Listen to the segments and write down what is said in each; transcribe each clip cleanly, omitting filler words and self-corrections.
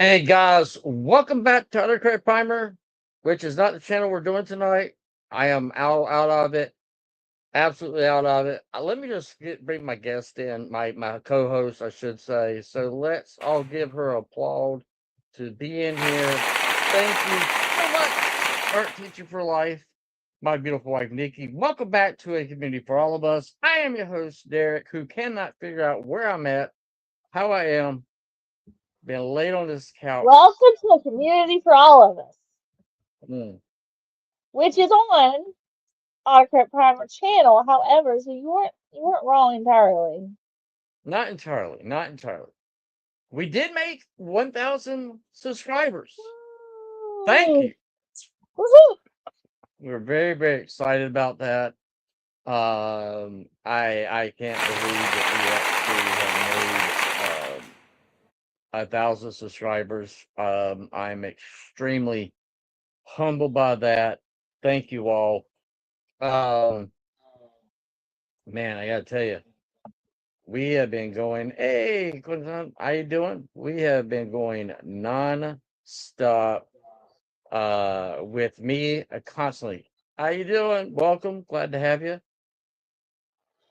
Hey guys, welcome back to Other Credit Primer, which is not the channel we're doing tonight. I am out of it, absolutely out of it. Let me just bring my guest in, my co-host, I should say. So let's all give her applaud to be in here. Thank you so much, Art Teacher for Life, my beautiful wife Nikki. Welcome back to A Community for All of Us. I am your host Derek, who cannot figure out where I'm at, how I am. Been laid on this couch. Welcome to the community for all of us, Mm. which is on Autocrat Primer channel. However, so you weren't wrong entirely. Not entirely, not entirely. We did make 1,000 subscribers. Thank Woo! you. Woohoo! We're very, very excited about that. I can't believe that we actually have made 1,000 subscribers. I'm extremely humbled by that. Thank you all. Um, man, I gotta tell you, we have been going. Hey, Quinton, how you doing? We have been going non-stop with me constantly. How you doing? Welcome. Glad to have you.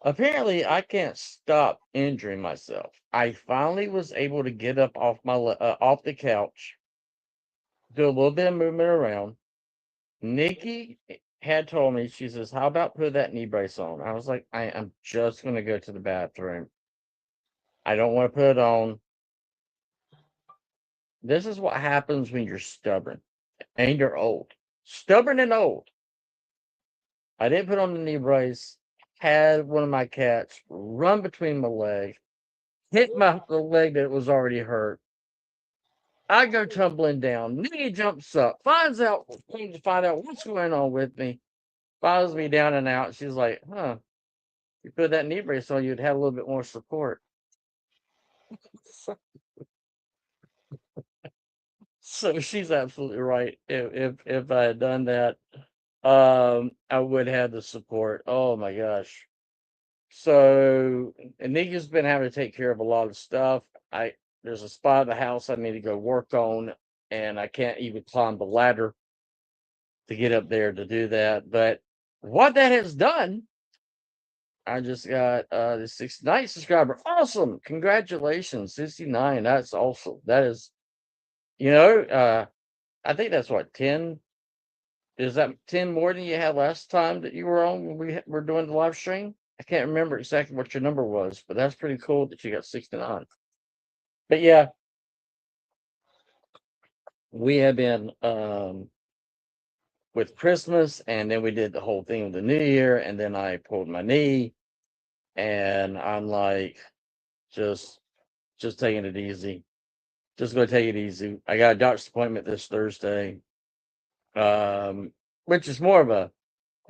Apparently, I can't stop injuring myself. I finally was able to get up off the couch, do a little bit of movement around. Nikki had told me, she says, "How about put that knee brace on?" I was like, "I am just gonna go to the bathroom. I don't want to put it on." This is what happens when you're stubborn and you're old. Stubborn and old. I didn't put on the knee brace, had one of my cats run between my legs, hit the leg that was already hurt. I go tumbling down. Knee jumps up, comes to find out what's going on with me, follows me down and out. She's like, huh, you put that knee brace on, you'd have a little bit more support. So she's absolutely right. If I had done that, I would have the support. Oh my gosh. So Nikki's been having to take care of a lot of stuff. I There's a spot of the house I need to go work on, and I can't even climb the ladder to get up there to do that. But what that has done, I just got the 69 subscriber. Awesome. Congratulations. 69. That's awesome. That is, I think that's what, 10. Is that 10 more than you had last time that you were on when we were doing the live stream? I can't remember exactly what your number was, but that's pretty cool that you got 69. But yeah, we have been with Christmas, and then we did the whole thing with the New Year, and then I pulled my knee, and I'm like, just just taking it easy. Just gonna take it easy. I got a doctor's appointment this Thursday, um, which is more of a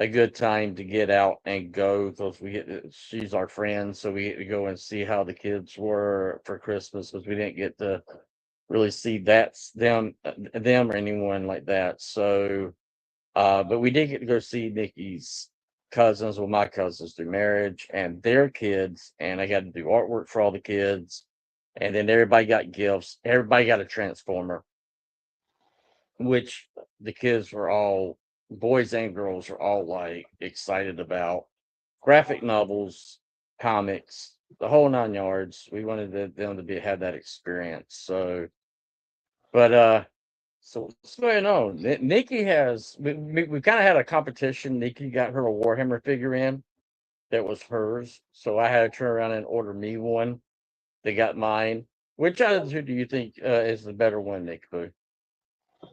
good time to get out and go because she's our friend, so we get to go and see how the kids were for Christmas because we didn't get to really see them or anyone like that. So, but we did get to go see Nikki's cousins, well, my cousins through marriage and their kids, and I got to do artwork for all the kids, and then everybody got gifts. Everybody got a transformer, which the kids were all, boys and girls are all like excited about. Graphic novels, comics, the whole 9 yards. We wanted them to have that experience. So, but so what's going on? Nikki has we kind of had a competition. Nikki got her a Warhammer figure in that was hers, so I had to turn around and order me one. They got mine. Which out of the two do you think is the better one, Nick Boo?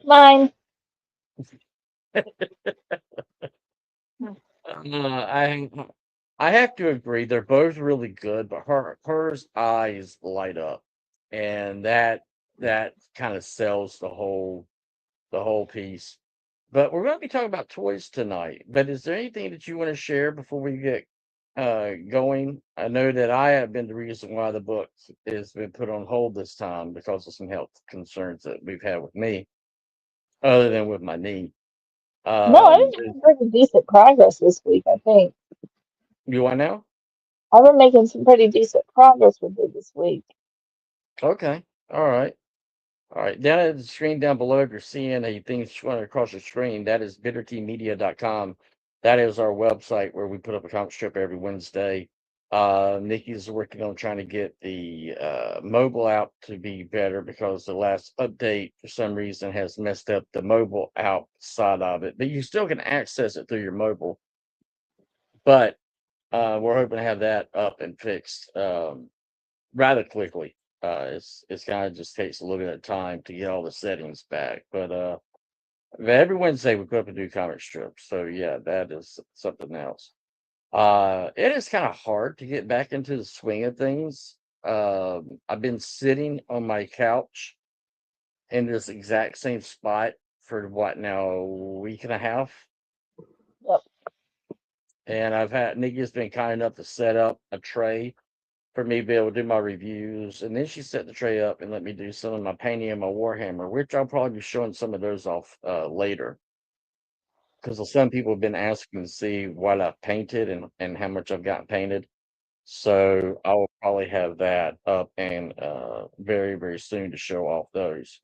Mine. I have to agree, they're both really good, but hers eyes light up, and that kind of sells the whole piece. But we're going to be talking about toys tonight. But is there anything that you want to share before we get going? I know that I have been the reason why the book has been put on hold this time because of some health concerns that we've had with me, other than with my knee. No, I've Um, been making pretty decent progress this week, I think. you want now? I've been making some pretty decent progress with it this week. Okay. All right. All right, down at the screen down below, if you're seeing a thing going across the screen, that is bitterteamedia.com. That is our website where we put up a comic strip every Wednesday. Nikki's working on trying to get the mobile app to be better because the last update, for some reason, has messed up the mobile app side of it. But you still can access it through your mobile. But we're hoping to have that up and fixed rather quickly. It's kind of just takes a little bit of time to get all the settings back. But every Wednesday we put up a new comic strip. So yeah, that is something else. It is kind of hard to get back into the swing of things. I've been sitting on my couch in this exact same spot for what now, a week and a half. Yep. And Nikki's been kind enough to set up a tray for me to be able to do my reviews. And then she set the tray up and let me do some of my painting and my Warhammer, which I'll probably be showing some of those off later. Because some people have been asking to see what I've painted and how much I've gotten painted. So I will probably have that up and very, very soon to show off those.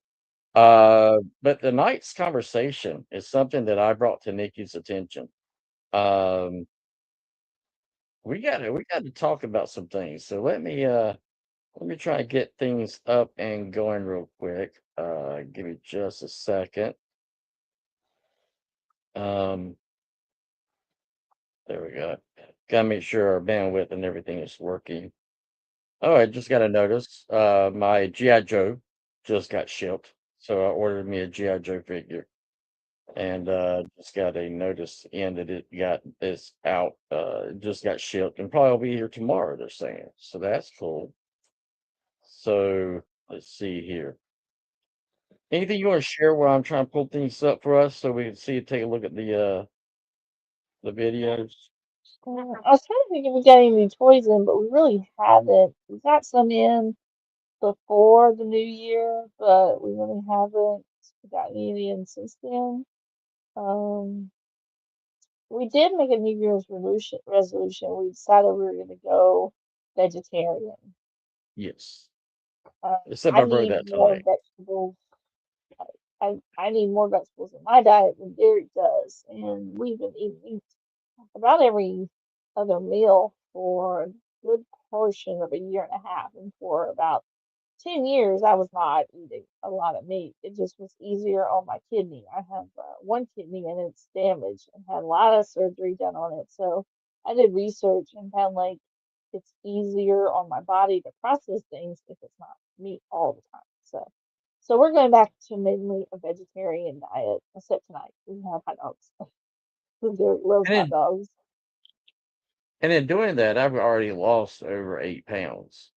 But the night's conversation is something that I brought to Nikki's attention. Um, we got to talk about some things. So let me try to get things up and going real quick. Give me just a second. Um, there we go. Gotta make sure our bandwidth and everything is working. Oh, I just got a notice. My GI Joe just got shipped, so I ordered me a GI Joe figure, and just got a notice in that it's out. It just got shipped, and probably will be here tomorrow. They're saying, so that's cool. So let's see here. Anything you want to share while I'm trying to pull things up for us so we can see take a look at the videos? I was trying to think if we got any toys in, but we really haven't. We got some in before the new year, but we really haven't got any in since then. Um, we did make a New Year's resolution. We decided we were going to go vegetarian. Yes. Uh, Except I I broke need that more tonight. vegetables. I need more vegetables in my diet than Derek does, and we've been eating meat about every other meal for a good portion of a year and a half, and for about 10 years, I was not eating a lot of meat. It just was easier on my kidney. I have one kidney and it's damaged and had a lot of surgery done on it. So I did research and found like it's easier on my body to process things if it's not meat all the time. So we're going back to mainly a vegetarian diet, except tonight we have hot dogs. Derek loves And hot in dogs. and in doing that, I've already lost over 8 pounds,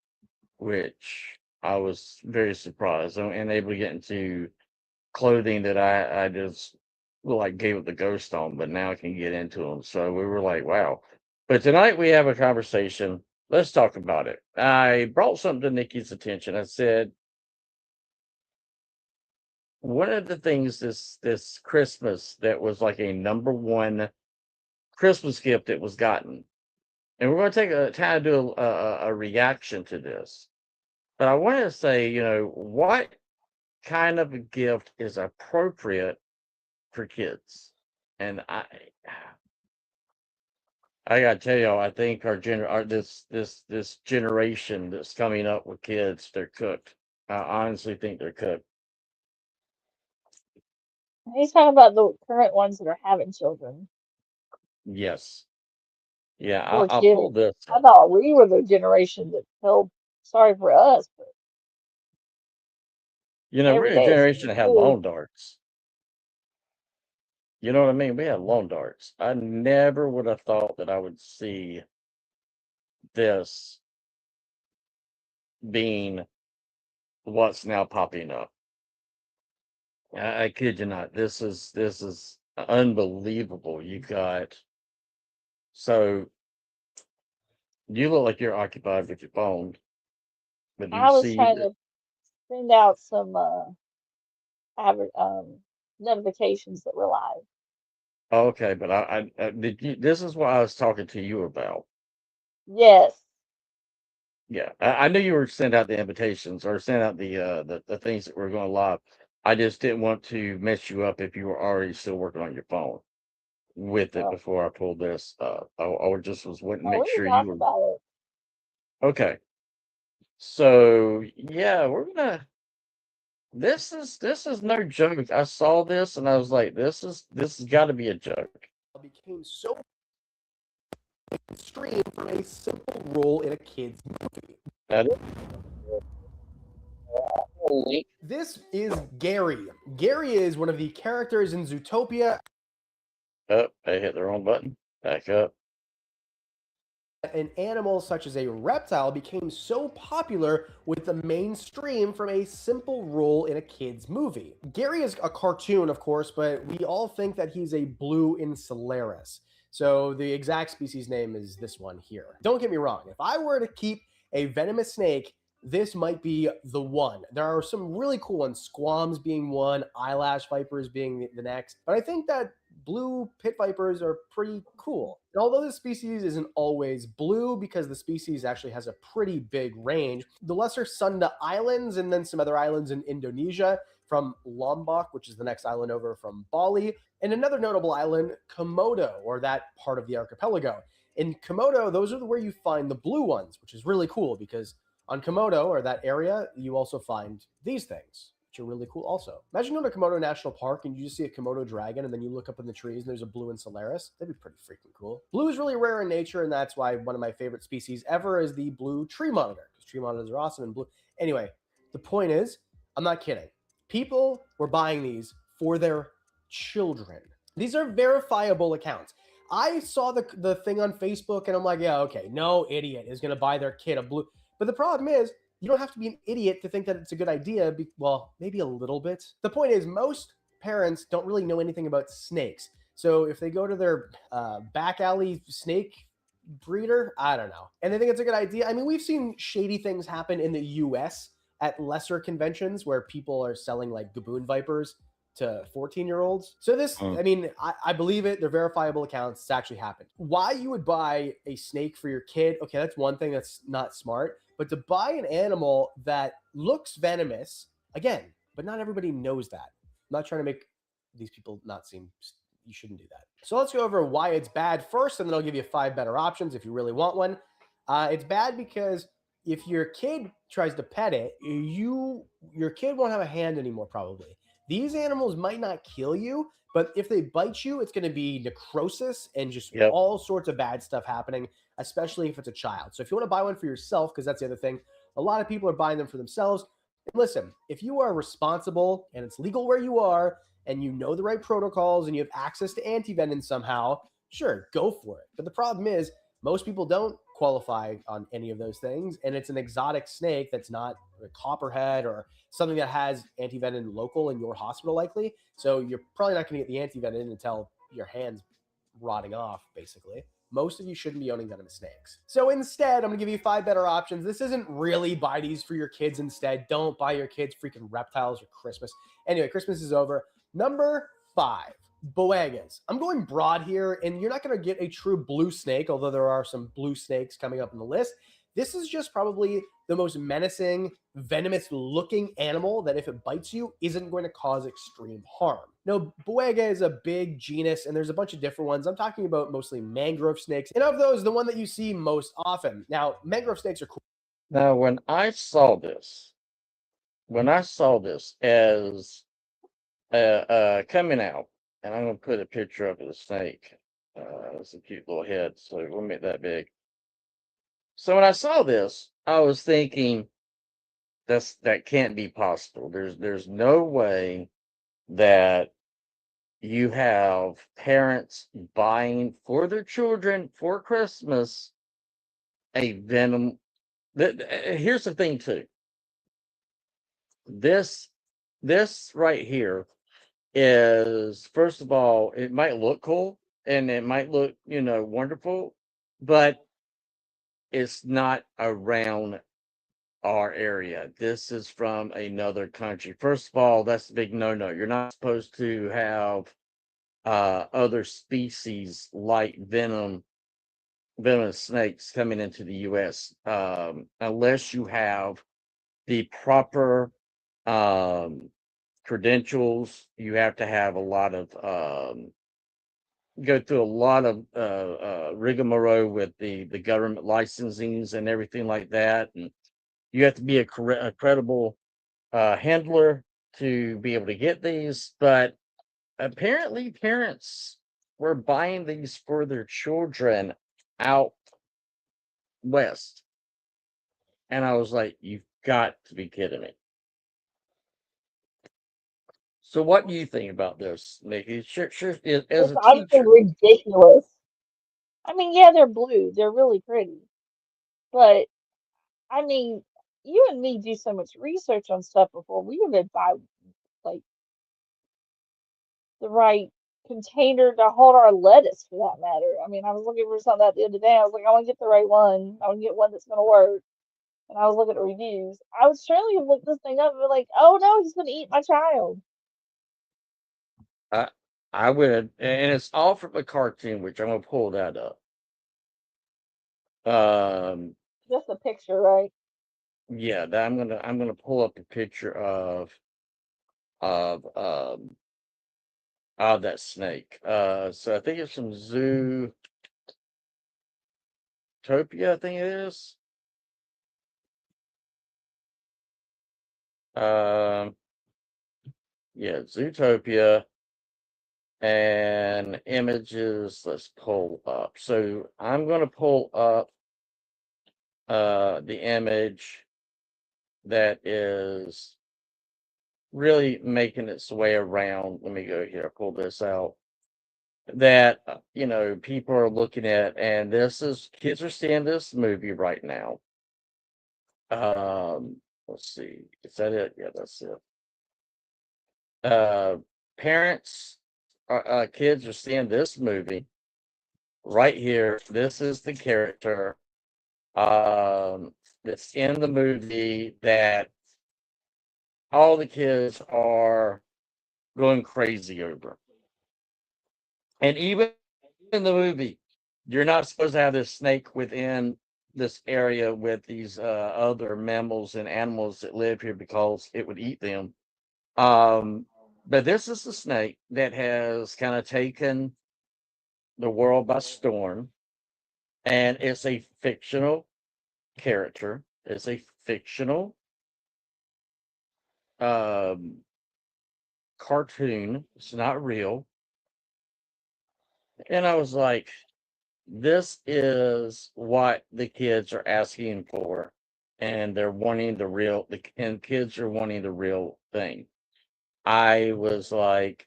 which I was very surprised and able to get into clothing that I just like gave up the ghost on, but now I can get into them. So we were like, wow. But tonight we have a conversation. Let's talk about it. I brought something to Nikki's attention. I said, one of the things this Christmas that was like a number one Christmas gift that was gotten, and we're going to take a time to do a reaction to this. But I want to say, what kind of a gift is appropriate for kids? And I gotta tell you, I think this generation that's coming up with kids, they're cooked. I honestly think they're cooked. He's talking about the current ones that are having children. Yes. Yeah, Poor I'll kids. pull this I up. thought we were the generation that felt sorry for us, but every We're a day it generation seems that had new. lawn darts. You know what I mean? We had lawn darts. I never would have thought that I would see this being what's now popping up. I kid you not. This is unbelievable. You got so you look like you're occupied with your phone, but you I was see trying that. to send out some adver notifications that were live. Okay, but I did you. This is what I was talking to you about. Yes. Yeah, I knew you were sending out the invitations or sending out the things that were going live. I just didn't want to mess you up if you were already still working on your phone with it Oh, before I pulled this. I just was wanting to oh, make we can sure you talk were about it. okay. So yeah, we're gonna. This is no joke. I saw this and I was like, this has got to be a joke. Became so extreme from a simple role in a kid's movie. That is This is Gary. Gary is one of the characters in Zootopia. Oh, I hit the wrong button. Back up. An animal such as a reptile became so popular with the mainstream from a simple role in a kid's movie. Gary is a cartoon, of course, but we all think that he's a blue insularis. So the exact species name is this one here. Don't get me wrong. If I were to keep a venomous snake, this might be the one. There are some really cool ones, squams being one, eyelash vipers being the next. But I think that blue pit vipers are pretty cool. And although this species isn't always blue because the species actually has a pretty big range, the Lesser Sunda Islands and then some other islands in Indonesia from Lombok, which is the next island over from Bali, and another notable island, Komodo, or that part of the archipelago. In Komodo, those are where you find the blue ones, which is really cool because on Komodo, or that area, you also find these things, which are really cool also. Imagine going to Komodo National Park and you just see a Komodo dragon and then you look up in the trees and there's a blue insularis. That'd be pretty freaking cool. Blue is really rare in nature, and that's why one of my favorite species ever is the blue tree monitor, because tree monitors are awesome and blue. Anyway, the point is, I'm not kidding. People were buying these for their children. These are verifiable accounts. I saw the thing on Facebook and I'm like, yeah, okay, no idiot is going to buy their kid a blue. But the problem is, you don't have to be an idiot to think that it's a good idea. Well, maybe a little bit. The point is, most parents don't really know anything about snakes. So if they go to their back alley snake breeder, I don't know, and they think it's a good idea. I mean, we've seen shady things happen in the US at lesser conventions where people are selling like gaboon vipers to 14-year-olds. So this, I mean, I believe it. They're verifiable accounts. It's actually happened. Why you would buy a snake for your kid, okay, that's one thing that's not smart. But to buy an animal that looks venomous, again, but not everybody knows that. I'm not trying to make these people not seem, you shouldn't do that. So let's go over why it's bad first, and then I'll give you 5 better options if you really want one. It's bad because if your kid tries to pet it, your kid won't have a hand anymore probably. These animals might not kill you, but if they bite you, it's going to be necrosis and just all sorts of bad stuff happening, especially if it's a child. So if you want to buy one for yourself, because that's the other thing, a lot of people are buying them for themselves. And listen, if you are responsible and it's legal where you are and you know the right protocols and you have access to antivenin somehow, sure, go for it. But the problem is most people don't qualify on any of those things, and it's an exotic snake that's not a copperhead or something that has antivenin local in your hospital likely. So you're probably not going to get the antivenin until your hand's rotting off, basically. Most of you shouldn't be owning venomous snakes. So instead, I'm going to give you 5 better options. This isn't really buy these for your kids instead. Don't buy your kids freaking reptiles for Christmas. Anyway, Christmas is over. Number 5, boagas. I'm going broad here, and you're not going to get a true blue snake, although there are some blue snakes coming up in the list. This is just probably the most menacing, venomous-looking animal that if it bites you, isn't going to cause extreme harm. Now, boaga is a big genus, and there's a bunch of different ones. I'm talking about mostly mangrove snakes, and of those, the one that you see most often. Now, mangrove snakes are cool. Now, when I saw this as coming out, and I'm gonna put a picture of the snake. It's a cute little head, so we'll make that big. So when I saw this, I was thinking that can't be possible. There's no way that you have parents buying for their children for Christmas a venom. Here's the thing too. This right here is, first of all, it might look cool and it might look, wonderful, but it's not around our area. This is from another country. First of all, that's a big no-no. You're not supposed to have other species like venom venomous snakes coming into the U.S. Unless you have the proper credentials. You have to have a lot of go through a lot of rigmarole with the government licensings and everything like that, and you have to be a credible handler to be able to get these. But apparently, parents were buying these for their children out west, and I was like, "You've got to be kidding me!" So, what do you think about this, Nikki? Sure, as It's a honestly teacher. ridiculous. I mean, yeah, they're blue. They're really pretty. But I mean, you and me do so much research on stuff before we even buy like the right container to hold our lettuce for that matter. I mean, I was looking for something the other day. I was like, I want to get the right one. I want to get one that's going to work. And I was looking at reviews. I would surely have looked this thing up and be like, oh no, he's going to eat my child. I I would, and it's all from a cartoon, which I'm gonna pull that up. Um, Just a picture, right? yeah, that I'm gonna pull up a picture of of that snake. So I think it's from Zootopia. I think it is. Um, yeah, Zootopia and images. Let's pull up. So I'm gonna pull up the image that is really making its way around. Let me go here, pull this out. That people are looking at, and this is kids are seeing this movie right now. Let's see, is that it? Yeah, that's it. Uh, Parents, kids are seeing this movie right here. This is the character that's in the movie that all the kids are going crazy over. And even in the movie, you're not supposed to have this snake within this area with these other mammals and animals that live here because it would eat them. But this is the snake that has kind of taken the world by storm, and it's a fictional character. It's a fictional um, cartoon. It's not real. And I was like, this is what the kids are asking for, and they're wanting and kids are wanting the real thing. I was like,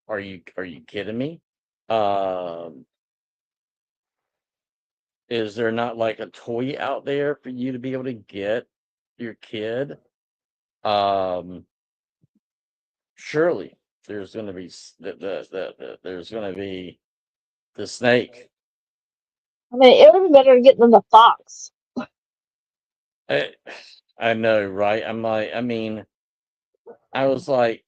are you kidding me? Um, is there not like a toy out there for you to be able to get your kid? Um, Surely there's going to be there's going to be the snake. I mean, it would have been better to get them the fox. I, I know, right? I'm like, I mean, I was like,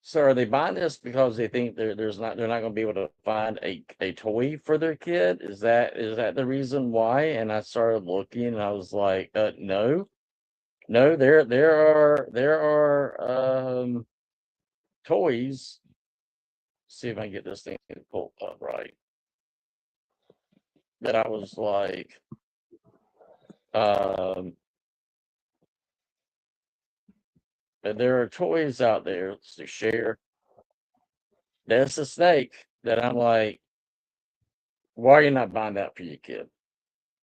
so are they buying this because they think they're not going to be able to find a toy for their kid? Is that the reason why? And I started looking, and I was like, no, no, there are toys. See if I can get this thing to pull up right. That I was like, um, there are toys out there to share. That's a snake that I'm like, why are you not buying that for your kid?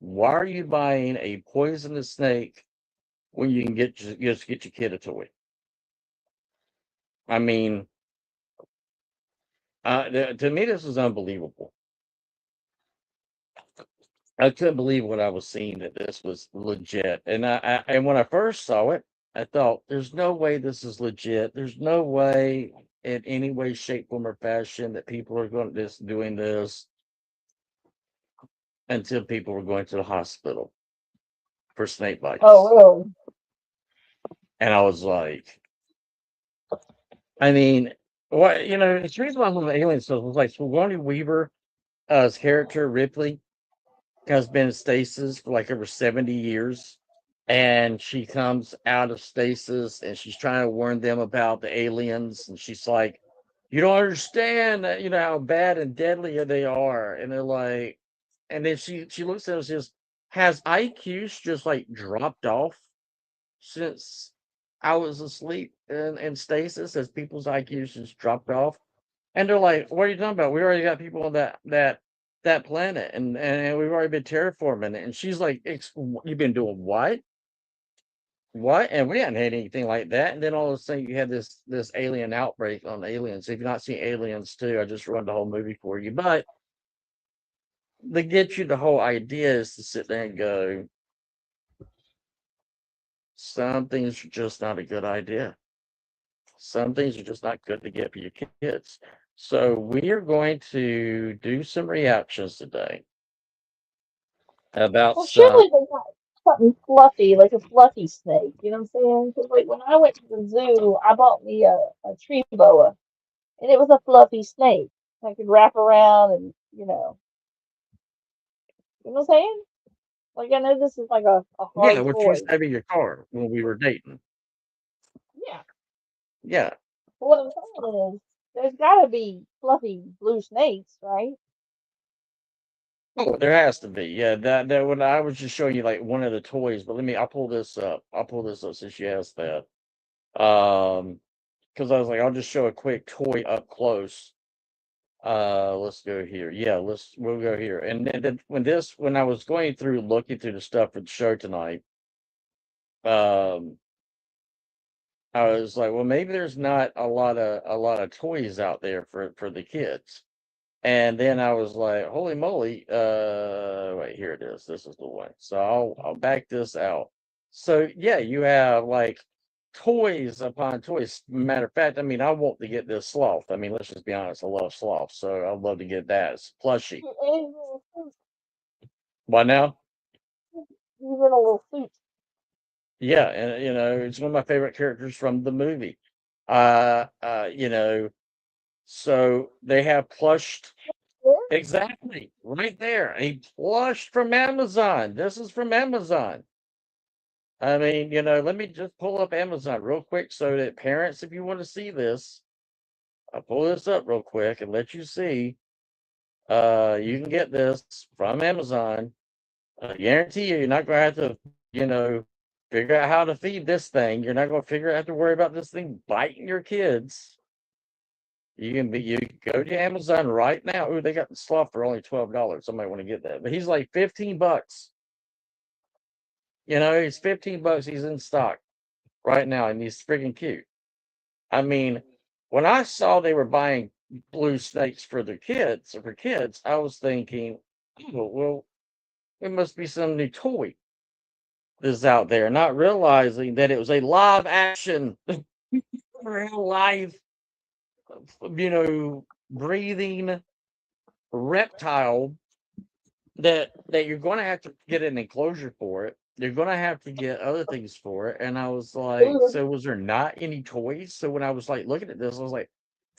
Why are you buying a poisonous snake when you can just get your kid a toy? I mean, to me, this is unbelievable. I couldn't believe what I was seeing, that this was legit. And and when I first saw it, I thought, there's no way this is legit. There's no way in any way, shape, form, or fashion that people are going to just doing this, until people were going to the hospital for snake bites. Oh, really? And I was like, I mean, what it's the reason why I love Alien stuff was like Sigourney Weaver, character Ripley. has been in stasis for like over 70 years. And she comes out of stasis and she's trying to warn them about the aliens. And she's like, you don't understand, how bad and deadly they are. And they're like, and then she looks at us and says, has IQs just like dropped off since I was asleep in stasis? As people's IQs just dropped off? And they're like, "What are you talking about? We already got people on that planet, and we've already been terraforming it." And she's like, "You've been doing what? What?" And we hadn't had anything like that. And then all of a sudden, you had this alien outbreak on Aliens. If you've not seen Aliens 2, I just ruined the whole movie for you. But to get you the whole idea is to sit there and go, some things are just not a good idea. Some things are just not good to get for your kids. So we are going to do some reactions today about Well, some. surely they got something fluffy, like a fluffy snake. You know what I'm saying? Because like when I went to the zoo, I bought me a tree boa, and it was a fluffy snake. I could wrap around, and you know what I'm saying? Like I know this is like a Yeah, hard which used toy. to have in your car when we were dating. Yeah. Yeah. But what I'm saying is, there's got to be fluffy blue snakes, right? Oh, there has to be. Yeah, that when I was just showing you like one of the toys, but I'll pull this up. I'll pull this up since you asked that. Because I was like, I'll just show a quick toy up close. Let's go here. Yeah, we'll go here. And then when I was going through looking through the stuff for the show tonight, um I was like, well, maybe there's not a lot of toys out there for the kids. And then I was like, holy moly, wait, here it is. This is the one. So I'll back this out. So yeah, you have like toys upon toys. Matter of fact, I want to get this sloth. Let's just be honest, I love sloth, so I'd love to get that. It's plushie. Why now? He's in a little suit. Yeah, and it's one of my favorite characters from the movie. Uh, uh, you know, so they have plushed. Yeah. Exactly, right there. A plush from Amazon. This is from Amazon. Let me just pull up Amazon real quick so that parents, if you want to see this, I'll pull this up real quick and let you see. You can get this from Amazon. I guarantee you're not going to have to, you know, figure out how to feed this thing. You're not going to have to worry about this thing biting your kids. You can go to Amazon right now. Ooh, they got the sloth for only $12. Somebody want to get that, but he's like $15. He's $15. He's in stock right now, and he's freaking cute. When I saw they were buying blue snakes for their kids or for kids, I was thinking, oh, well, it must be some new toy that's out there, not realizing that it was a live action, real life, breathing reptile that you're going to have to get an enclosure for it. You're going to have to get other things for it. And I was like, Ooh. so was there not any toys? So when I was like looking at this, I was like,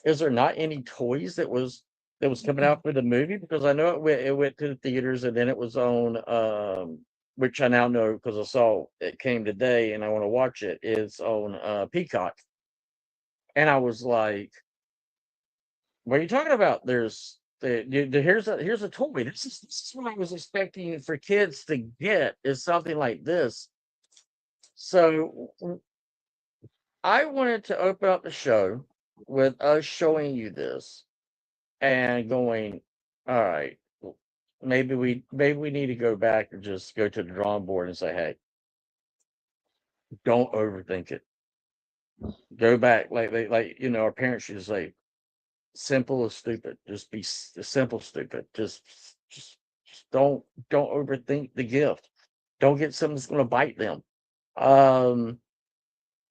is there not any toys that was coming out for the movie? Because I know it went to the theaters and then it was on which I now know because I saw it came today and I want to watch it. It's on Peacock. And I was like, what are you talking about? Here's a toy. This is what I was expecting for kids to get is something like this. So I wanted to open up the show with us showing you this and going, all right, maybe we need to go back and just go to the drawing board and say, hey, don't overthink it. Go back our parents used to say, simple is stupid. Just be simple, stupid. Just don't overthink the gift. Don't get something that's going to bite them. Um,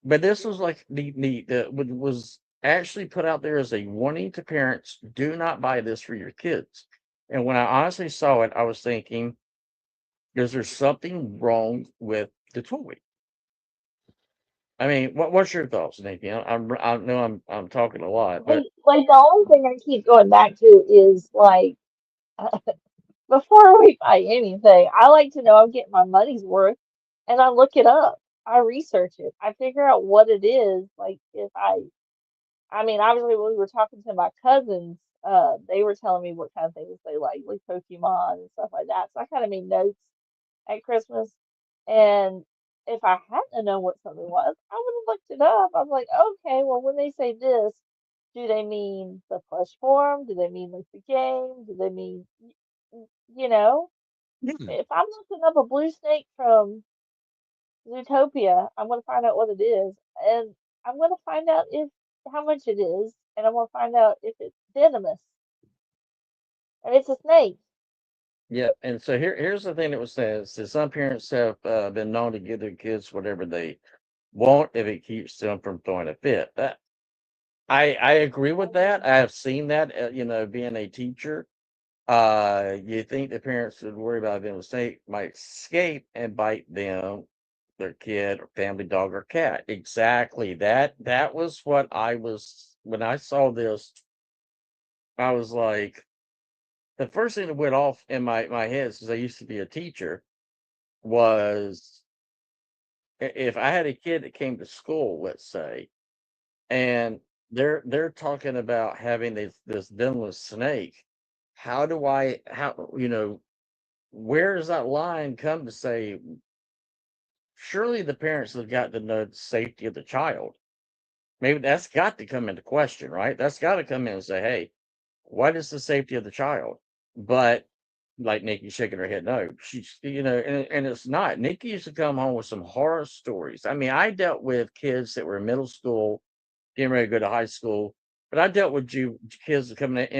but this was like neat. That was actually put out there as a warning to parents: do not buy this for your kids. And when I honestly saw it, I was thinking, is there something wrong with the toy? What's your thoughts, Nikki? I know I'm talking a lot, but Like the only thing I keep going back to is like before we buy anything, I like to know I'm getting my money's worth, and I look it up. I research it. I figure out what it is. Like if I mean, obviously when we were talking to my cousins, they were telling me what kind of things they like Pokemon and stuff like that. So I kind of made notes at Christmas, and if I hadn't known what something was, I would have looked it up. I was like, okay, well, when they say this, do they mean the plush form? Do they mean like the game? Do they mean, you know? Yeah. If I'm looking up a blue snake from Zootopia, I'm gonna find out what it is, and I'm gonna find out if how much it is, and I'm gonna find out if it's venomous, and it's a snake. Yeah, and so here's the thing that was said. So some parents have been known to give their kids whatever they want if it keeps them from throwing a fit. That I agree with that. I have seen that. Being a teacher, you think the parents would worry about them mistake might escape and bite them, their kid or family dog or cat. Exactly. That was what I was when I saw this. I was like, the first thing that went off in my head, since I used to be a teacher, was if I had a kid that came to school, let's say, and they're talking about having this venomous snake. How where does that line come to say surely the parents have got to know the safety of the child? Maybe that's got to come into question, right? That's got to come in and say, hey, what is the safety of the child? But like Nikki shaking her head, no, and it's not. Nikki used to come home with some horror stories. I mean, I dealt with kids that were in middle school, getting ready to go to high school, but I dealt with kids coming out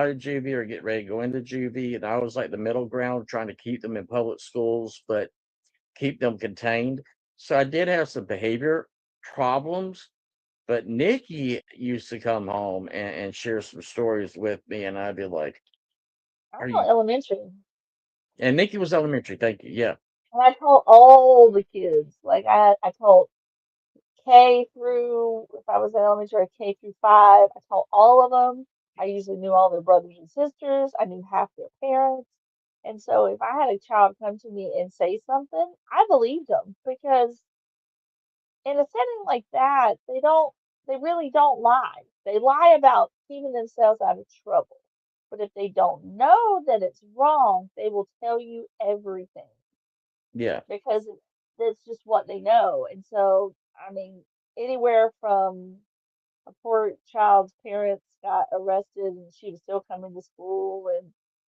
of juvie or getting ready to go into juvie, and I was like the middle ground, trying to keep them in public schools, but keep them contained. So I did have some behavior problems, but Nikki used to come home and share some stories with me, and I'd be like, I'm "Are on you?" elementary, And Nikki was elementary. Thank you. Yeah. and I told all the kids. Like I told K through, if I was in elementary, K through 5, I told all of them. I usually knew all their brothers and sisters. I knew half their parents. And so if I had a child come to me and say something, I believed them because in a setting like that, they really don't lie. They lie about keeping themselves out of trouble. But if they don't know that it's wrong, they will tell you everything Yeah. because that's just what they know. And so, I mean, anywhere from a poor child's parents got arrested and she was still coming to school, and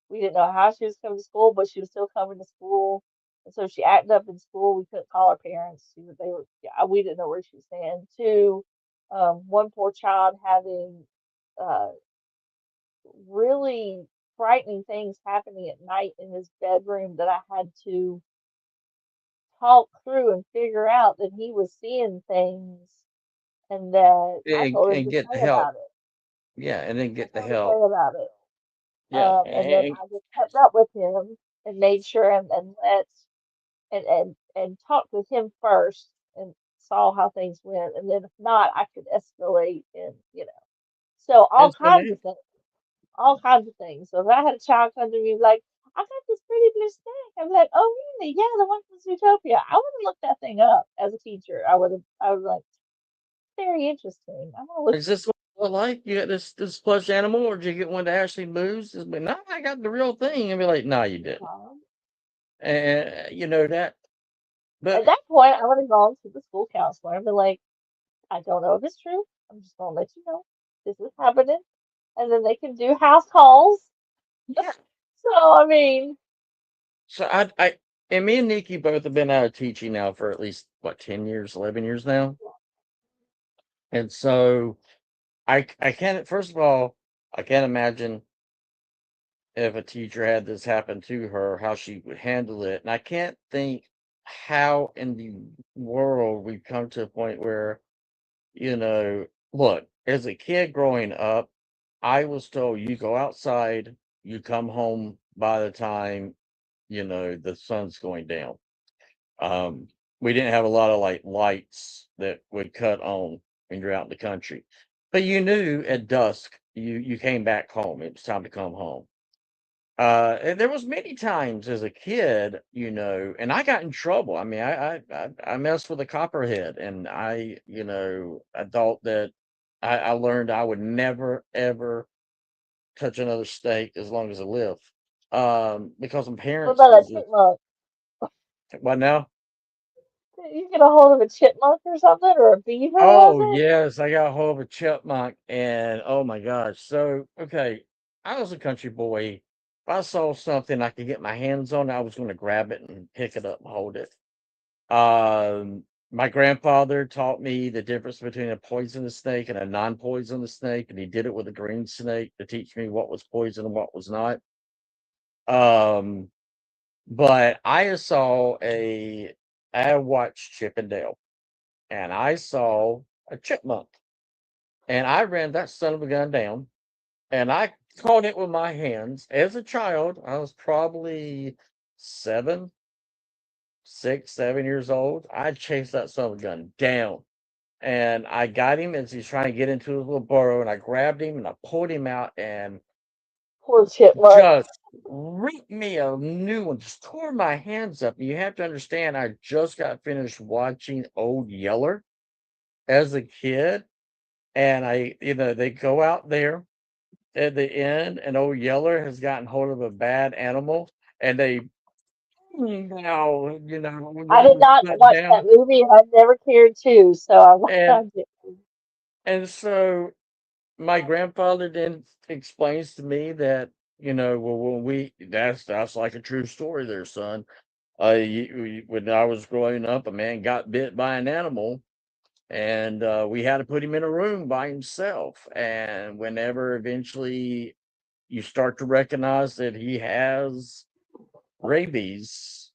we didn't know how she was coming to school, but she was still coming to school. And so she acted up in school. We couldn't call her parents. Yeah, we didn't know where she was staying. To one poor child having uh, really frightening things happening at night in his bedroom that I had to talk through and figure out that he was seeing things and that I told him And to get the pray help. about it. Yeah, and then I get the told him to pray help. about it. Yeah, And then I just kept up with him and made sure and let and talked with him first and saw how things went. And then if not, I could escalate and so and so now, all kinds of things. So if I had a child come to me like, I got this pretty blue snake, I'm like, oh really? Yeah, the one from Zootopia. I would have looked that thing up as a teacher. I was like, very interesting. I'm gonna look. is this what you like? You got this plush animal, or did you get one that actually moves? But no, I got the real thing. And be like, no, you didn't. And you know that. At But that point, I would have gone to the school counselor and been like, I don't know if it's true. I'm just gonna let you know this is happening, and then they can do house calls. yeah. So I mean, So I and me and Nikki both have been out of teaching now for at least what 10 years, 11 years now. And so I can't. First of all, I can't imagine if a teacher had this happen to her, how she would handle it. And I can't think how in the world we've come to a point where, look, as a kid growing up, I was told you go outside, you come home by the time, the sun's going down. Um, we didn't have a lot of like lights that would cut on when you're out in the country. But you knew at dusk you came back home. It was time to come home. And there was many times as a kid, and I got in trouble. I mean, I messed with a copperhead, and I thought that I learned I would never ever touch another snake as long as I live. Because my What parents about a was just, chipmunk? what now? You get a hold of a chipmunk or something, or a beaver, was Oh it? yes, I got a hold of a chipmunk, and oh my gosh. So okay, I was a country boy. If I saw something I could get my hands on, I was going to grab it and pick it up and hold it. My grandfather taught me the difference between a poisonous snake and a non-poisonous snake, and he did it with a green snake to teach me what was poison and what was not. Um, but I watched Chip and Dale, and I saw a chipmunk, and I ran that son of a gun down, and I caught it with my hands. As a child, I was probably seven, 6, 7 years old. I chased that son of a gun down, and I got him as he's trying to get into his little burrow, and I grabbed him and I pulled him out and Poor chipmunk. just ripped me a new one, just tore my hands up. You have to understand, I just got finished watching Old Yeller as a kid, and they go out there at the end, and Old Yeller has gotten hold of a bad animal, and they now, Old I did Yeller's not shut watch that down, movie. I never cared to, so and I did. so my grandfather then explains to me that, well, when that's like a true story there, son. When I was growing up, a man got bit by an animal, and we had to put him in a room by himself. And whenever eventually you start to recognize that he has rabies,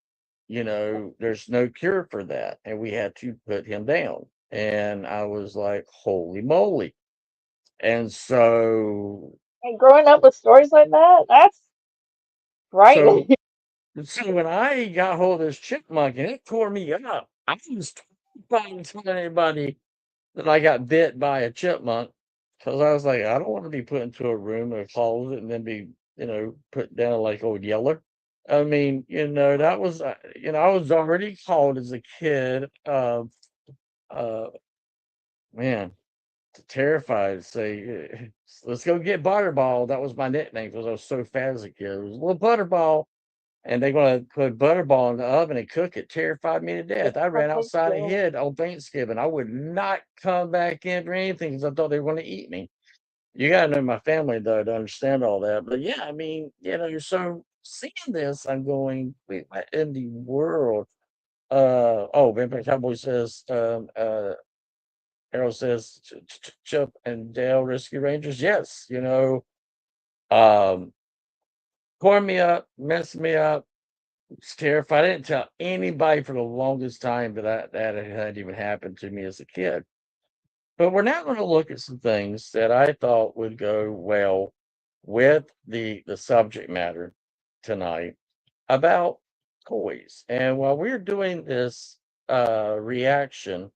there's no cure for that. And we had to put him down. And I was like, holy moly. And And growing up with stories like that, that's so, frightening. so when I got hold of this chipmunk and it tore me up, I was terrified to tell anybody that I got bit by a chipmunk because I was like, I don't want to be put into a room or closet and then be, put down like Old Yeller. I mean, that was, I was already called as a kid, uh, man, terrified to say, let's go get Butterball. That was my nickname because I was so fat as a kid. It was a little Butterball, and they're going to put Butterball in the oven and cook it. Terrified me to Yeah, death. I on ran outside and Thanksgiving. hid on Thanksgiving. I would not come back in for anything because I thought they were going to eat me. You got to know my family, though, to understand all that. But yeah, I mean, so seeing this, I'm going, wait, what in the world? Vampire Cowboy says, Harold says, Chip and Dale Rescue Rangers. Yes, um, tore me up, messed me up. Was terrified. I didn't tell anybody for the longest time that it had even happened to me as a kid. But we're now going to look at some things that I thought would go well with the subject matter tonight about toys. And while we're doing this reaction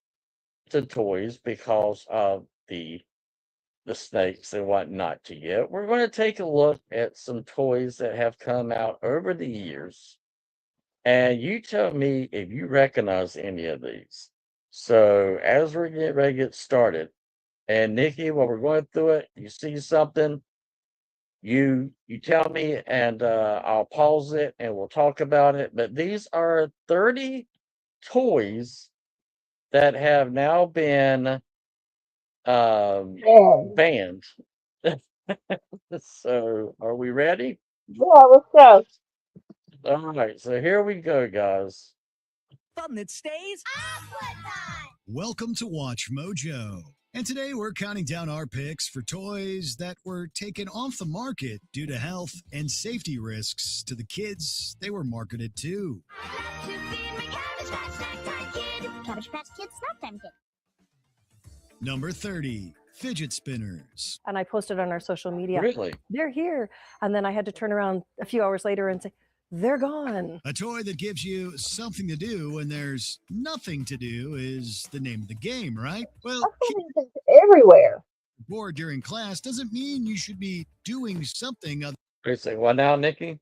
to toys because of the snakes and what not to get, we're going to take a look at some toys that have come out over the years, and you tell me if you recognize any of these. So as we're getting ready to get started, and Nikki, while we're going through it, you see something, you tell me, and I'll pause it and we'll talk about it. But these are 30 toys that have now been Man. banned. So are we ready? Yeah, let's go. All right, so here we go, guys. Fun that stays. Welcome to Watch Mojo. And today we're counting down our picks for toys that were taken off the market due to health and safety risks to the kids they were marketed to. Cabbage Patch Kids Snack Time Kit. Number 30, fidget spinners. And I posted on our social media, Really? they're here. And then I had to turn around a few hours later and say, they're gone. A toy that gives you something to do when there's nothing to do is the name of the game, right? Well, I saw these things everywhere. bored during class doesn't mean you should be doing something other They say, "Well, now, Nikki,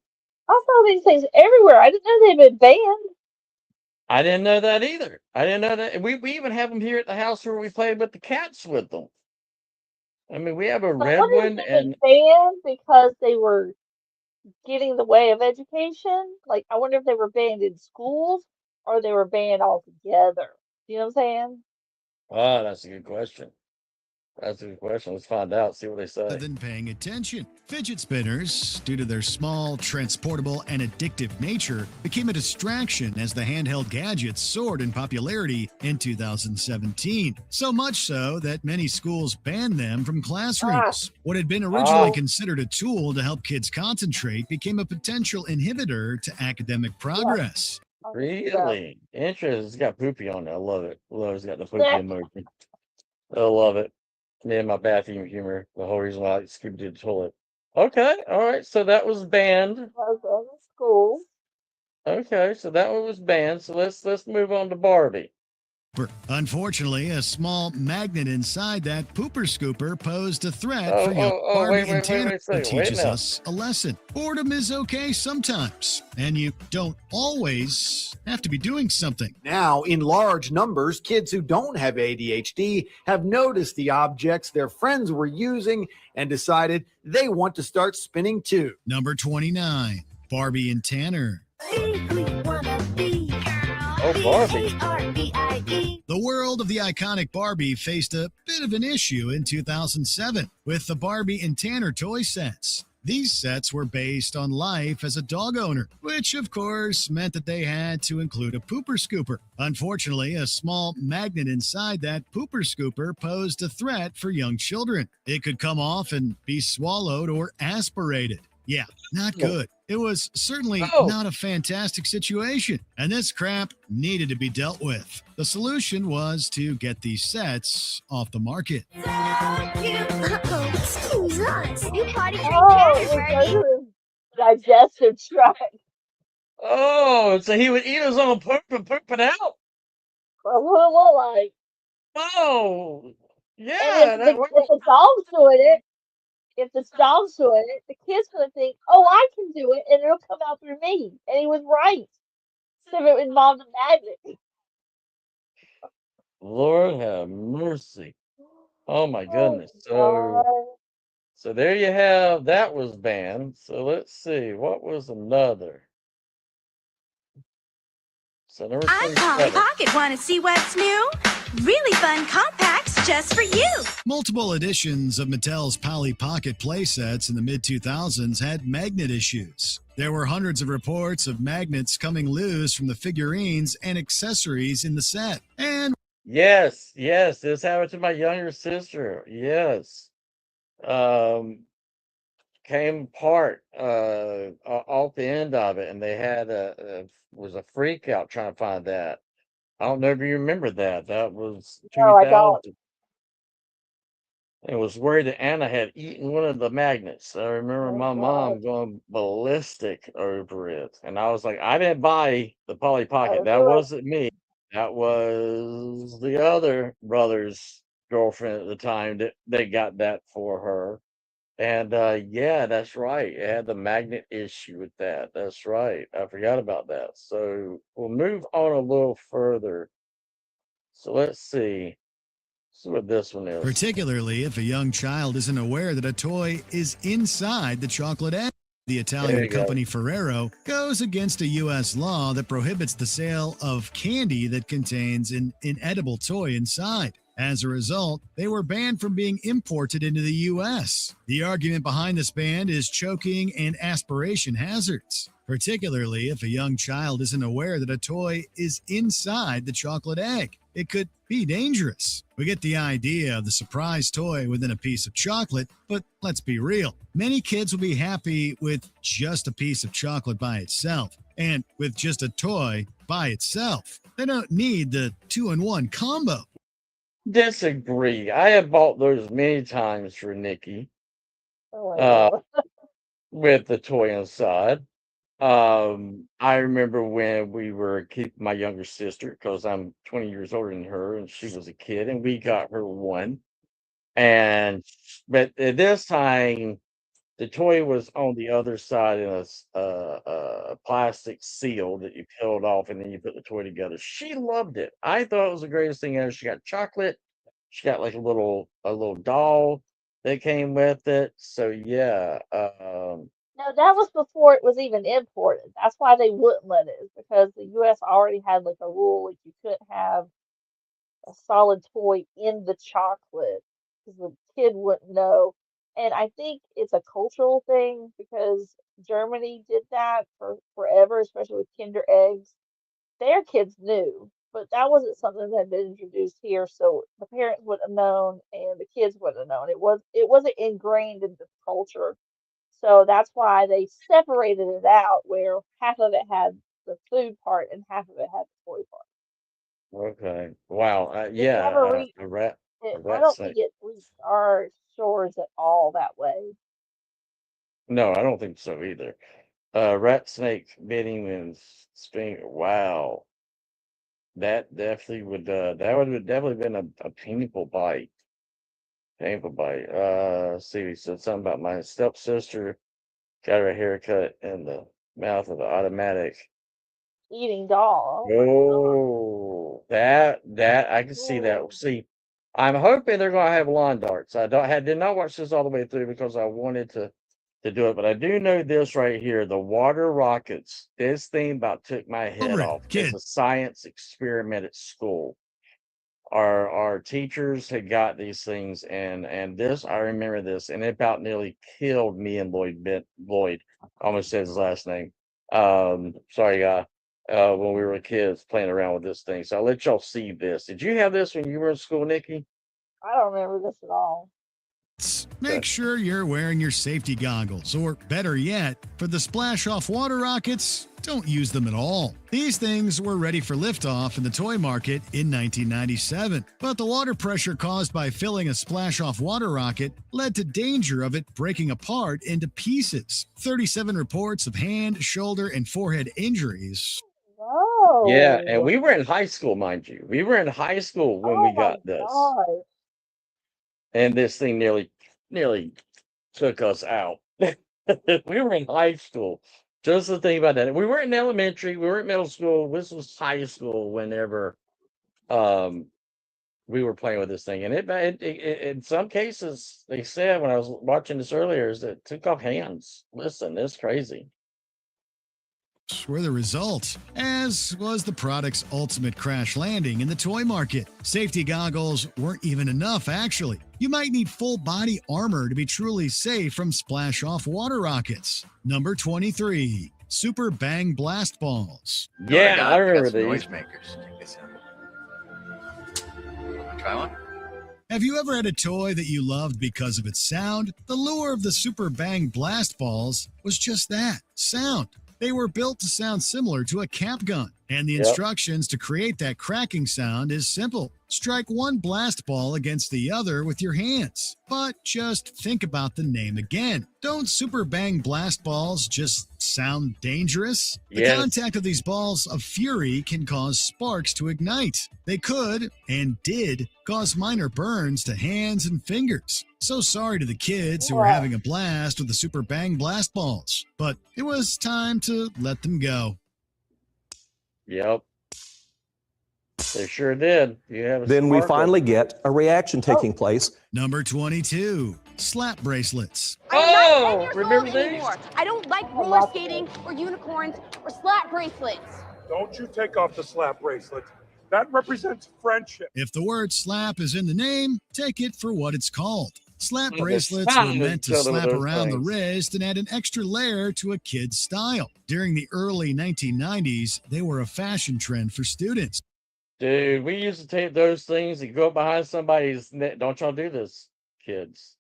I saw these things everywhere. I didn't know they'd been banned. I didn't know that either. I didn't know that. We even have them here at the house where we play with the cats with them. I mean, we have a So I red wonder if one, they've been and banned because they were getting in the way of education. Like, I wonder if they were banned in schools or they were banned altogether. You know what I'm saying? oh, that's a good question. That's a good question. Let's find out. See what they say. Than paying attention. Fidget spinners, due to their small, transportable, and addictive nature, became a distraction as the handheld gadgets soared in popularity in 2017. So much so that many schools banned them from classrooms. What had been originally Oh. considered a tool to help kids concentrate became a potential inhibitor to academic progress. Yeah. Really? Interesting. It's got poopy on it. I love it. Love it's got the poopy emoji. I love it. Me and my bathroom humor. The whole reason why I like Scooby Doo the toilet. Okay. All right. So that was banned. Okay, in school. Okay. So that one was banned. So let's move on to Barbie. Unfortunately, a small magnet inside that pooper scooper posed a threat Oh, for young oh, oh, Barbie wait and a Tanner. second. It Wait a teaches minute. us a lesson. Boredom is okay sometimes, and you don't always have to be doing something. Now, in large numbers, kids who don't have ADHD have noticed the objects their friends were using and decided they want to start spinning too. Number 29, Barbie and Tanner. Oh, Barbie. The world of the iconic Barbie faced a bit of an issue in 2007 with the Barbie and Tanner toy sets. These sets were based on life as a dog owner, which of course meant that they had to include a pooper scooper. Unfortunately, a small magnet inside that pooper scooper posed a threat for young children. It could come off and be swallowed or aspirated. Yeah, not good. It was certainly not a fantastic situation, and this crap needed to be dealt with. The solution was to get these sets off the market. Uh-oh, excuse us. You potty trained Oh, Tanner, it Barbie. was his digestive tract. Oh, so he would eat his own poop and poop it out? That's what it looked like. Oh, yeah. And if the dog's doing it, the kid's gonna think, "Oh, I can do it, and it'll come out through me." And he was right. So it involved a magnet. Lord have mercy. Oh my goodness. God. So there you have that was banned. So let's see. What was another? So number I'm Polly 27. Pocket. Want to see what's new? Really fun compacts just for you. Multiple editions of Mattel's Polly Pocket playsets in the mid-2000s had magnet issues. There were hundreds of reports of magnets coming loose from the figurines and accessories in the set. And Yes, this happened to my younger sister. Yes. Came apart off the end of it, and they had was a freak out trying to find that. I don't know if you remember that. That was No, I don't. 2000. It was worried that Anna had eaten one of the magnets. I remember Oh, my mom going ballistic over it. And I was like, I didn't buy the Polly Pocket. That wasn't me. That was the other brother's girlfriend at the time that they got that for her. And yeah, that's right. It had the magnet issue with that. That's right. I forgot about that. So we'll move on a little further. So let's see. See what this one is. particularly if a young child isn't aware that a toy is inside the chocolate egg. The Italian you go. company Ferrero goes against a U.S. law that prohibits the sale of candy that contains an inedible toy inside. As a result, they were banned from being imported into the U.S. The argument behind this ban is choking and aspiration hazards, particularly if a young child isn't aware that a toy is inside the chocolate egg. It could be dangerous. We get the idea of the surprise toy within a piece of chocolate, but let's be real. Many kids will be happy with just a piece of chocolate by itself, and with just a toy by itself. They don't need the 2-in-1 combo. Disagree. I have bought those many times for Nikki Oh, my God. with the toy inside. I remember when we were keeping my younger sister, because I'm 20 years older than her, and she was a kid, and we got her one. But at this time, the toy was on the other side in a plastic seal that you peeled off, and then you put the toy together. She loved it. I thought it was the greatest thing ever. She got chocolate. She got like a little doll that came with it. So yeah, No, that was before it was even imported. That's why they wouldn't let it, is because the US already had like a rule that you couldn't have a solid toy in the chocolate because the kid wouldn't know. And I think it's a cultural thing because Germany did that for forever, especially with Kinder eggs. Their kids knew, but that wasn't something that had been introduced here, so the parents wouldn't have known and the kids wouldn't have known. It wasn't ingrained in the culture. So that's why they separated it out where half of it had the food part and half of it had the toy part. okay, wow, It yeah, never re a I rat don't snake. think it reached our shores at all that way. No, I don't think so either. Rat snake biting and spring. Wow, that definitely would. That would have definitely been a painful bite. Painful bite. See, he said something about my stepsister got her haircut in the mouth of the automatic. Eating doll. Oh my God. Oh, that I can see that. Oh, See, I'm hoping they're gonna have lawn darts. Did not watch this all the way through because I wanted to do it, but I do know this right here: the water rockets. This thing about took my head Alright, off. It's kid. a science experiment at school. Our teachers had got these things, and this I remember this, and it about nearly killed me and Lloyd. I almost said his last name. Sorry, guy. When we were kids playing around with this thing. So I'll let y'all see this. Did you have this when you were in school, Nikki? I don't remember this at all. Make sure you're wearing your safety goggles, or better yet, for the splash-off water rockets, don't use them at all. These things were ready for liftoff in the toy market in 1997, but the water pressure caused by filling a splash-off water rocket led to danger of it breaking apart into pieces. 37 reports of hand, shoulder, and forehead injuries. Yeah, and No. we were in high school, mind you. We were in high school when Oh we my got this, God. and this thing nearly took us out. We were in high school. Just the thing about that. We weren't in elementary, we weren't middle school. This was high school whenever um we were playing with this thing. And in some cases, they said when I was watching this earlier, is that it took off hands. Listen, it's crazy. Were the result, as was the product's ultimate crash landing in the toy market. Safety goggles weren't even enough, actually. You might need full body armor to be truly safe from splash off water rockets. Number 23, Super Bang Blast Balls. Yeah, I remember these. Noisemakers. Check this out. Try one? Have you ever had a toy that you loved because of its sound? The lure of the Super Bang Blast Balls was just that, sound. They were built to sound similar to a cap gun, and the Yep. instructions to create that cracking sound is simple. Strike one blast ball against the other with your hands. But just think about the name again. Don't Super Bang Blast Balls just sound dangerous? The Yes. contact of these balls of fury can cause sparks to ignite. They could, and did, cause minor burns to hands and fingers. So sorry to the kids who were Wow. having a blast with the Super Bang Blast Balls, but it was time to let them go. Yep. They sure did. You have a Then we sparkle. finally get a reaction taking place. Number 22, slap bracelets. I am not 10 Oh, years remember old these? anymore. I don't like I roller love skating or unicorns or slap bracelets. Don't you take off the slap bracelet. That represents friendship. If the word slap is in the name, take it for what it's called. Slap Oh, they bracelets slap were meant to each other with slap those around the things. wrist and add an extra layer to a kid's style. During the early 1990s, they were a fashion trend for students. Dude, we used to take those things and go up behind somebody's neck. Don't y'all do this, kids.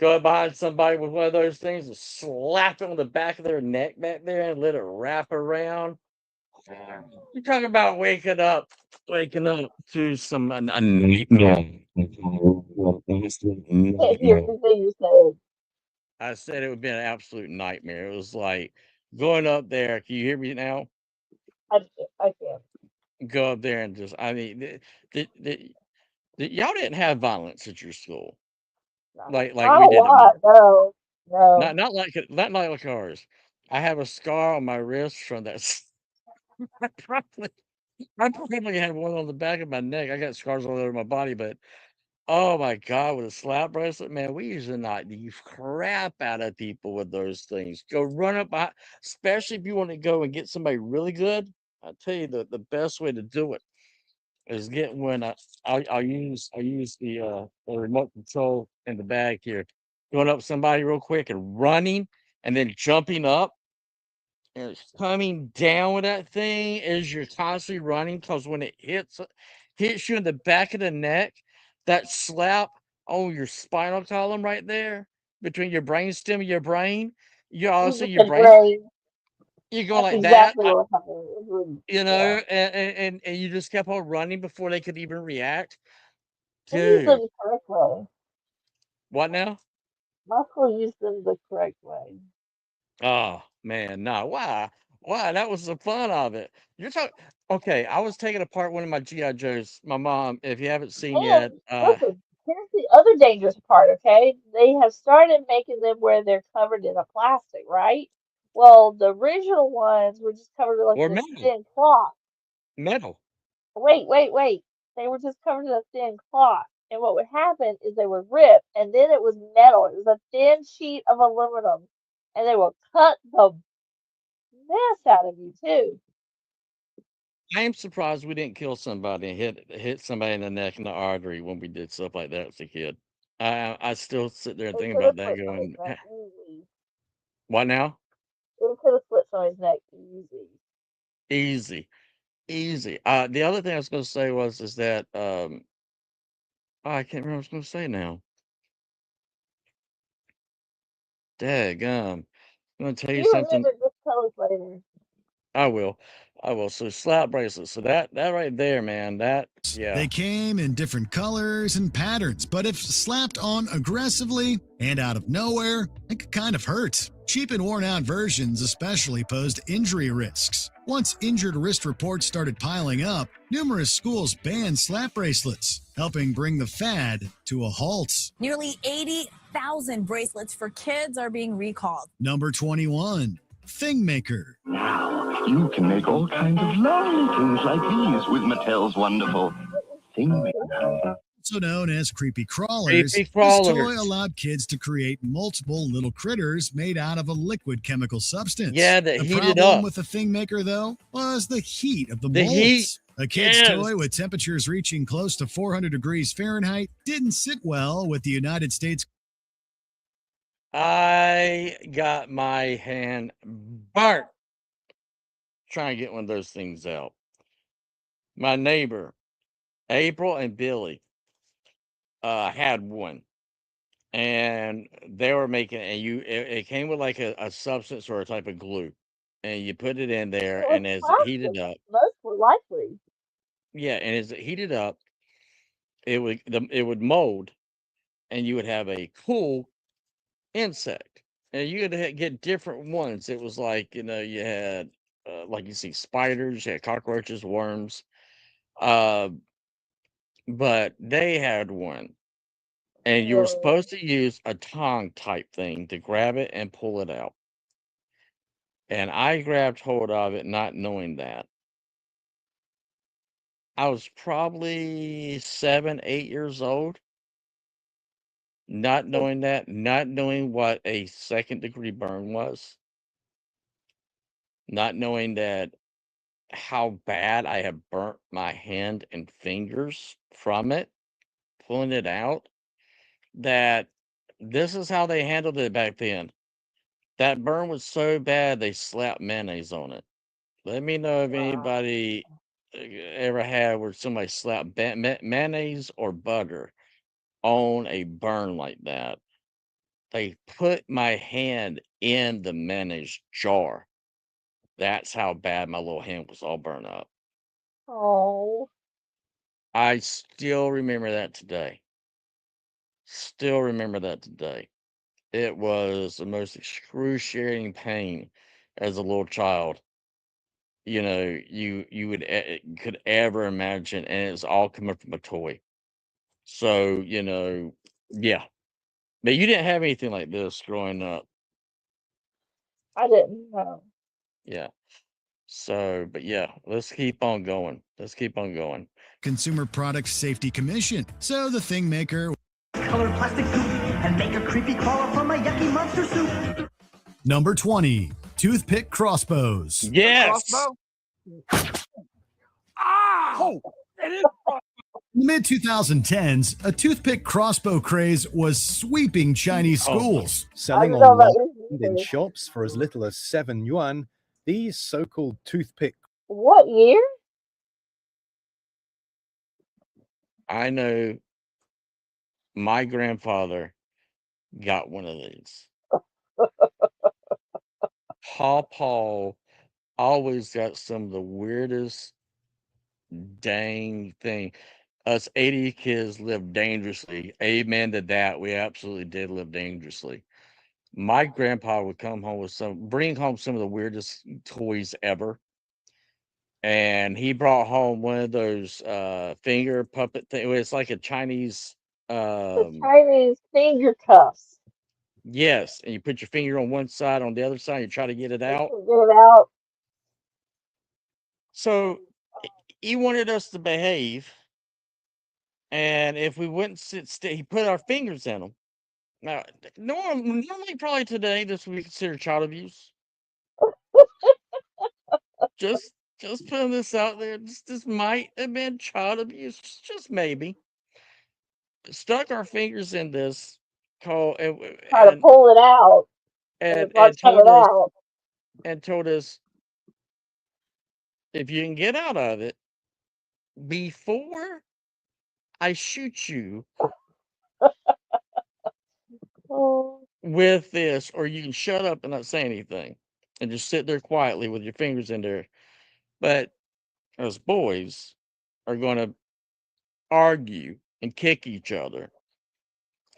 Go up behind somebody with one of those things and slap it on the back of their neck back there and let it wrap around. You're talking about waking up to some a nightmare. Can't hear anything you said. I said it would be an absolute nightmare. It was like going up there. Can you hear me now? I can't. Go up there and just, I mean, y'all didn't have violence at your school No. like Not we a did at lot, mine. no. No. Not like ours. I have a scar on my wrist from that. I probably I probably had one on the back of my neck. I got scars all over my body, but oh my god, with a slap bracelet, man, we used to knock the crap out of people with those things. Go run up behind, especially if you want to go and get somebody really good. I tell you the best way to do it is get when I'll use the remote control in the bag here, going up somebody real quick and running, and then jumping up and it's coming down with that thing as you're constantly running. Because when it hits you in the back of the neck, that slap on your spinal column right there between your brain stem and your brain, you You also just your said brain, brain. you go That's like that. exactly what happened. It was, yeah. And you just kept on running before they could even react. They used them Dude, the correct way. what now? My school used them the correct way. Oh man, no. Why? Why? That was the fun of it. You're talking. Okay, I was taking apart one of my GI Joes. My mom, if you haven't seen yet, And listen, here's the other dangerous part, okay? They have started making them where they're covered in a plastic, right? Well, the original ones were just covered in like or this metal, thin cloth. metal. Wait. They were just covered in a thin cloth. And what would happen is they would rip, and then it was metal. It was a thin sheet of aluminum, and they would cut the mess out of you too. I am surprised we didn't kill somebody and hit somebody in the neck and the artery when we did stuff like that as a kid. I still sit there and They think could about have that, split somebody's going, neck easy. what now? They could have split somebody's neck easy. Easy, easy. The other thing I was going to say is that oh, I can't remember what I was going to say now. Daggum. I'm going to tell you You something. remember, just tell us later. I will. I will. So slap bracelets. So that right there, man. That yeah. They came in different colors and patterns, but if slapped on aggressively and out of nowhere, it could kind of hurt. Cheap and worn out versions especially posed injury risks. Once injured wrist reports started piling up, numerous schools banned slap bracelets, helping bring the fad to a halt. Nearly 80,000 bracelets for kids are being recalled. Number 21, Thingmaker. Now, you can make all kinds of lovely things like these with Mattel's wonderful Thingmaker. Also known as creepy crawlers, Creepy this crawlers. toy allowed kids to create multiple little critters made out of a liquid chemical substance. Yeah, that the heated problem up. with the Thingmaker, though, was the heat of the The molds. heat. A kid's Yes. toy with temperatures reaching close to 400 degrees Fahrenheit didn't sit well with the United States. I got my hand burnt trying to get one of those things out. My neighbor, April and Billy, had one, and they were making, and it came with like a substance or a type of glue, and you put it in there, It was and as it heated plastic, up, most were likely. yeah, and as it heated up, it would mold, and you would have a cool insect, and you could get different ones. It was like, you had like you see spiders, you had cockroaches, worms, uh, but they had one, and you were Really. supposed to use a tongue type thing to grab it and pull it out. And I grabbed hold of it, not knowing that. I was probably 7, 8 years old, not knowing that, not knowing what a second degree burn was, not knowing that how bad I have burnt my hand and fingers from it, pulling it out, that this is how they handled it back then. That burn was so bad they slapped mayonnaise on it. Let me know if Wow. anybody ever had where somebody slapped mayonnaise or butter on a burn like that. They put my hand in the mayonnaise jar. That's how bad my little hand was all burned up. Oh. I still remember that today. Still remember that today. It was the most excruciating pain as a little child. You could ever imagine, and it's all coming from a toy. So, yeah. But you didn't have anything like this growing up. I didn't know. Yeah. So, but yeah, let's keep on going. Let's keep on going. Consumer Product Safety Commission. So the thing maker. Colored plastic soup and make a creepy crawler from a yucky monster soup. Number 20, toothpick crossbows. Yes. Crossbow? Ah! It is In the mid 2010s, a toothpick crossbow craze was sweeping Chinese schools. Selling don't know about online this and in either. shops for as little as 7 yuan, these so-called toothpick What year? I know my grandfather got one of these. Paul always got some of the weirdest dang thing. Us 80 kids lived dangerously. Amen to that. We absolutely did live dangerously. My grandpa would come home with bring home some of the weirdest toys ever. And he brought home one of those finger puppet thing. It's like a Chinese The Chinese finger cuffs. yes, and you put your finger on one side, on the other side, you try to get it out. Get it out. So he wanted us to behave, and if we wouldn't sit still, he put our fingers in them. Now, normally, probably today, this would be considered child abuse. just putting this out there. This might have been child abuse, just maybe. Stuck our fingers in this, call Try to pull it out. and It's not coming out. told us if you can get out of it before I shoot you Oh, with this, or you can shut up and not say anything and just sit there quietly with your fingers in there. But us boys are going to argue and kick each other.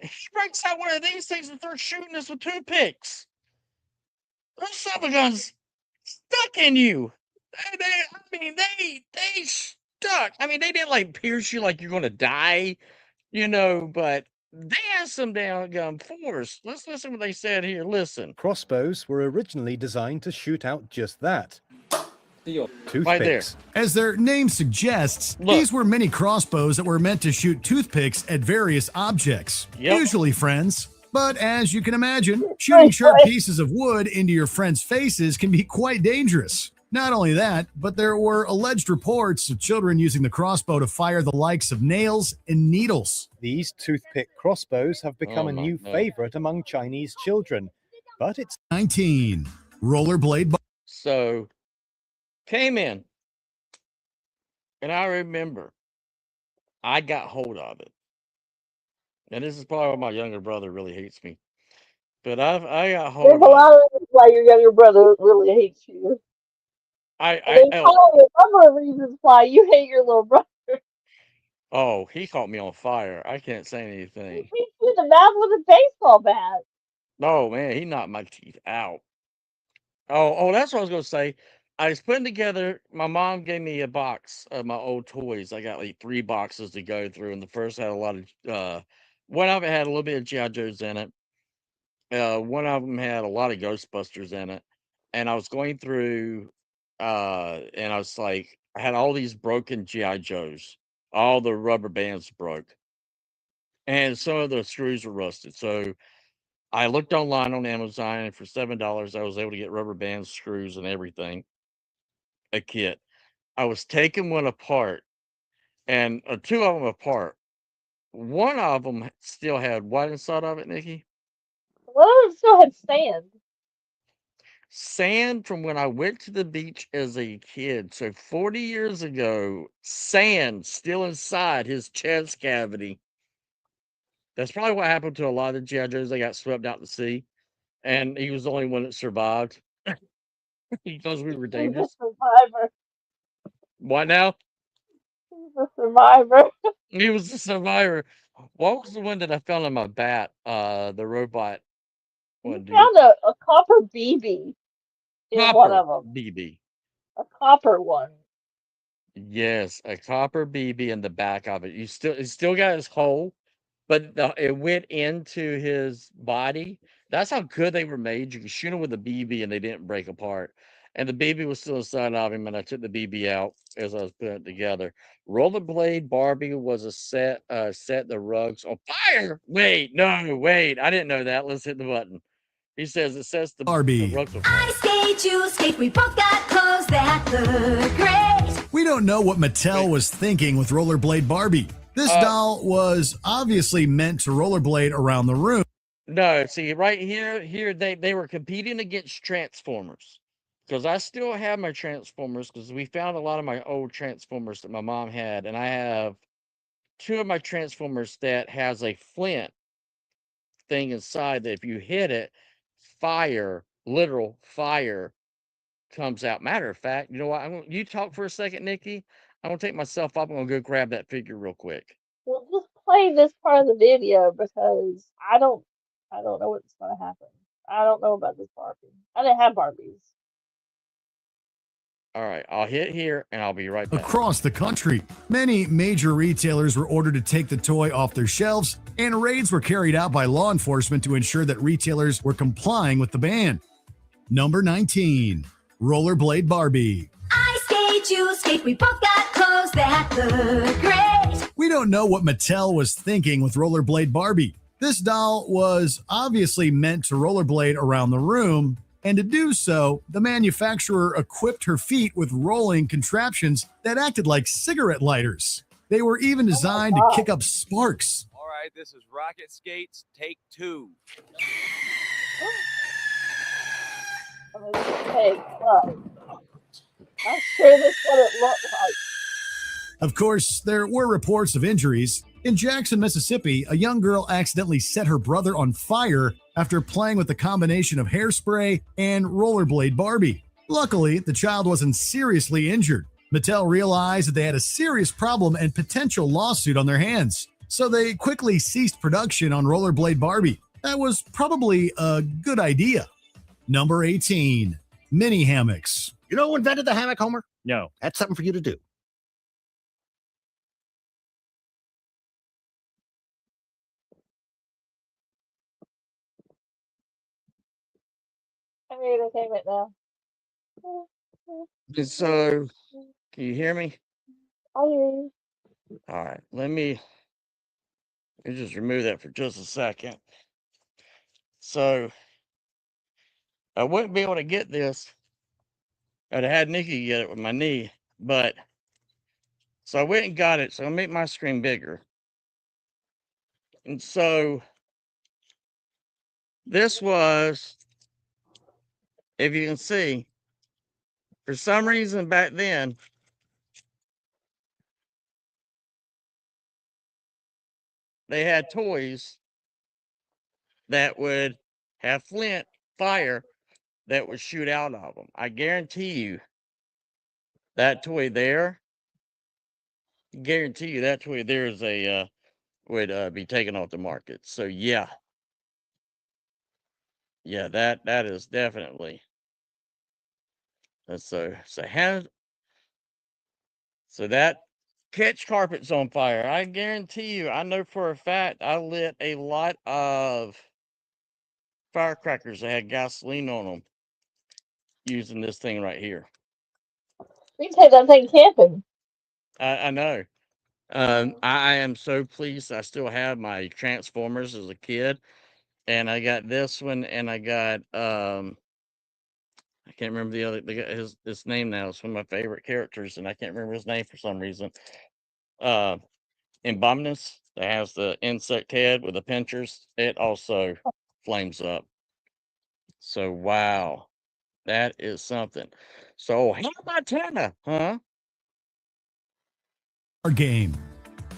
He breaks out one of these things and starts shooting us with toothpicks. Those son of guns stuck in you. They stuck. I mean, they didn't like pierce you like you're going to die, but they had some down force. Let's listen what they said here. Listen. crossbows were originally designed to shoot out just that. Toothpicks. Right there. As their name suggests, Look. these were mini crossbows that were meant to shoot toothpicks at various objects, Yep. usually friends. But as you can imagine, shooting sharp pieces of wood into your friends' faces can be quite dangerous. Not only that, but there were alleged reports of children using the crossbow to fire the likes of nails and needles. These toothpick crossbows have become Oh a my new God. favorite among Chinese children. But it's 19. Rollerblade. So came in, and I remember I got hold of it. And this is probably why my younger brother really hates me. But I got hold there's of a it. lot of reasons why your younger brother really hates you. And there's probably a number of reasons why you hate your little brother. Oh, he caught me on fire. I can't say He anything. beat you in the mouth with a baseball bat. No, man, he knocked my teeth out. Oh, that's what I was gonna say. I was putting together. My mom gave me a box of my old toys. I got like 3 boxes to go through, and the first had a lot of. One of it had a little bit of GI Joes in it. One of them had a lot of Ghostbusters in it, and I was going through, and I was like, I had all these broken GI Joes. All the rubber bands broke, and some of the screws were rusted. So I looked online on Amazon, and for $7, I was able to get rubber bands, screws, and everything. A kit. I was taking one apart, and 2 of them apart. One of them still had what inside of it, Nikki? One of them still had sand. Sand from when I went to the beach as a kid. So 40 years ago, sand still inside his chest cavity. That's probably what happened to a lot of GI Joes. They got swept out to sea, and he was the only one that survived because we were He's a dangerous. survivor. What now? He's a survivor. He was the survivor. What was the one that I found in my bat? The robot. You What, dude? found a copper BB in one of them. BB. A copper one. Yes, a copper BB in the back of it. It still got his hole, but it went into his body. That's how good they were made. You could shoot them with a BB and they didn't break apart. And the BB was still inside of him, and I took the BB out as I was putting it together. Rollerblade Barbie was a set the rugs on fire. Wait, no, wait. I didn't know that. Let's hit the button. He says it sets the Barbie. rugs on fire. I skate, you skate, we both got clothes that look great. We don't know what Mattel was thinking with Rollerblade Barbie. This doll was obviously meant to rollerblade around the room. No, see right here they were competing against Transformers. Because I still have my Transformers, because we found a lot of my old Transformers that my mom had, and I have 2 of my Transformers that has a flint thing inside that if you hit it, fire, literal fire, comes out. Matter of fact, you know what? You talk for a second, Nikki. I'm gonna take myself up. I'm gonna go grab that figure real quick. Well, just play this part of the video because I don't know what's gonna happen. I don't know about this Barbie. I didn't have Barbies. All right, I'll hit here and I'll be right back. Across the country, many major retailers were ordered to take the toy off their shelves, and raids were carried out by law enforcement to ensure that retailers were complying with the ban. Number 19, Rollerblade Barbie. I skate, you skate, we both got clothes that look great. We don't know what Mattel was thinking with Rollerblade Barbie. This doll was obviously meant to rollerblade around the room, and to do so, the manufacturer equipped her feet with rolling contraptions that acted like cigarette lighters. They were even designed to kick up sparks. All right, this is Rocket Skates, take 2. Hey, look. I'm sure this is what it looked like. Of course, there were reports of injuries. In Jackson, Mississippi, a young girl accidentally set her brother on fire after playing with a combination of hairspray and Rollerblade Barbie. Luckily, the child wasn't seriously injured. Mattel realized that they had a serious problem and potential lawsuit on their hands, so they quickly ceased production on Rollerblade Barbie. That was probably a good idea. Number 18, mini hammocks. You know who invented the hammock, Homer? No. That's something for you to do. I'm in entertainment now. And so, can you hear me? I hear you. All right, let me just remove that for just a second. So, I wouldn't be able to get this. I'd have had Nikki get it with my knee, but so I went and got it. So I'll make my screen bigger. And so this was, if you can see, for some reason back then, they had toys that would have flint fire that would shoot out of them. I guarantee you that toy there, is a would be taken off the market. So yeah, that is definitely. And so that pitch carpet's on fire. I guarantee you, I know for a fact I lit a lot of firecrackers that had gasoline on them using this thing right here. We can take that thing camping. I know. I am so pleased I still have my Transformers as a kid. And I got this one, and I got I can't remember the other his name now. It's one of my favorite characters, and I can't remember his name for some reason. Abominus, that has the insect head with the pinchers. It also flames up. So wow. That is something. So Hannah Montana, huh? Our game.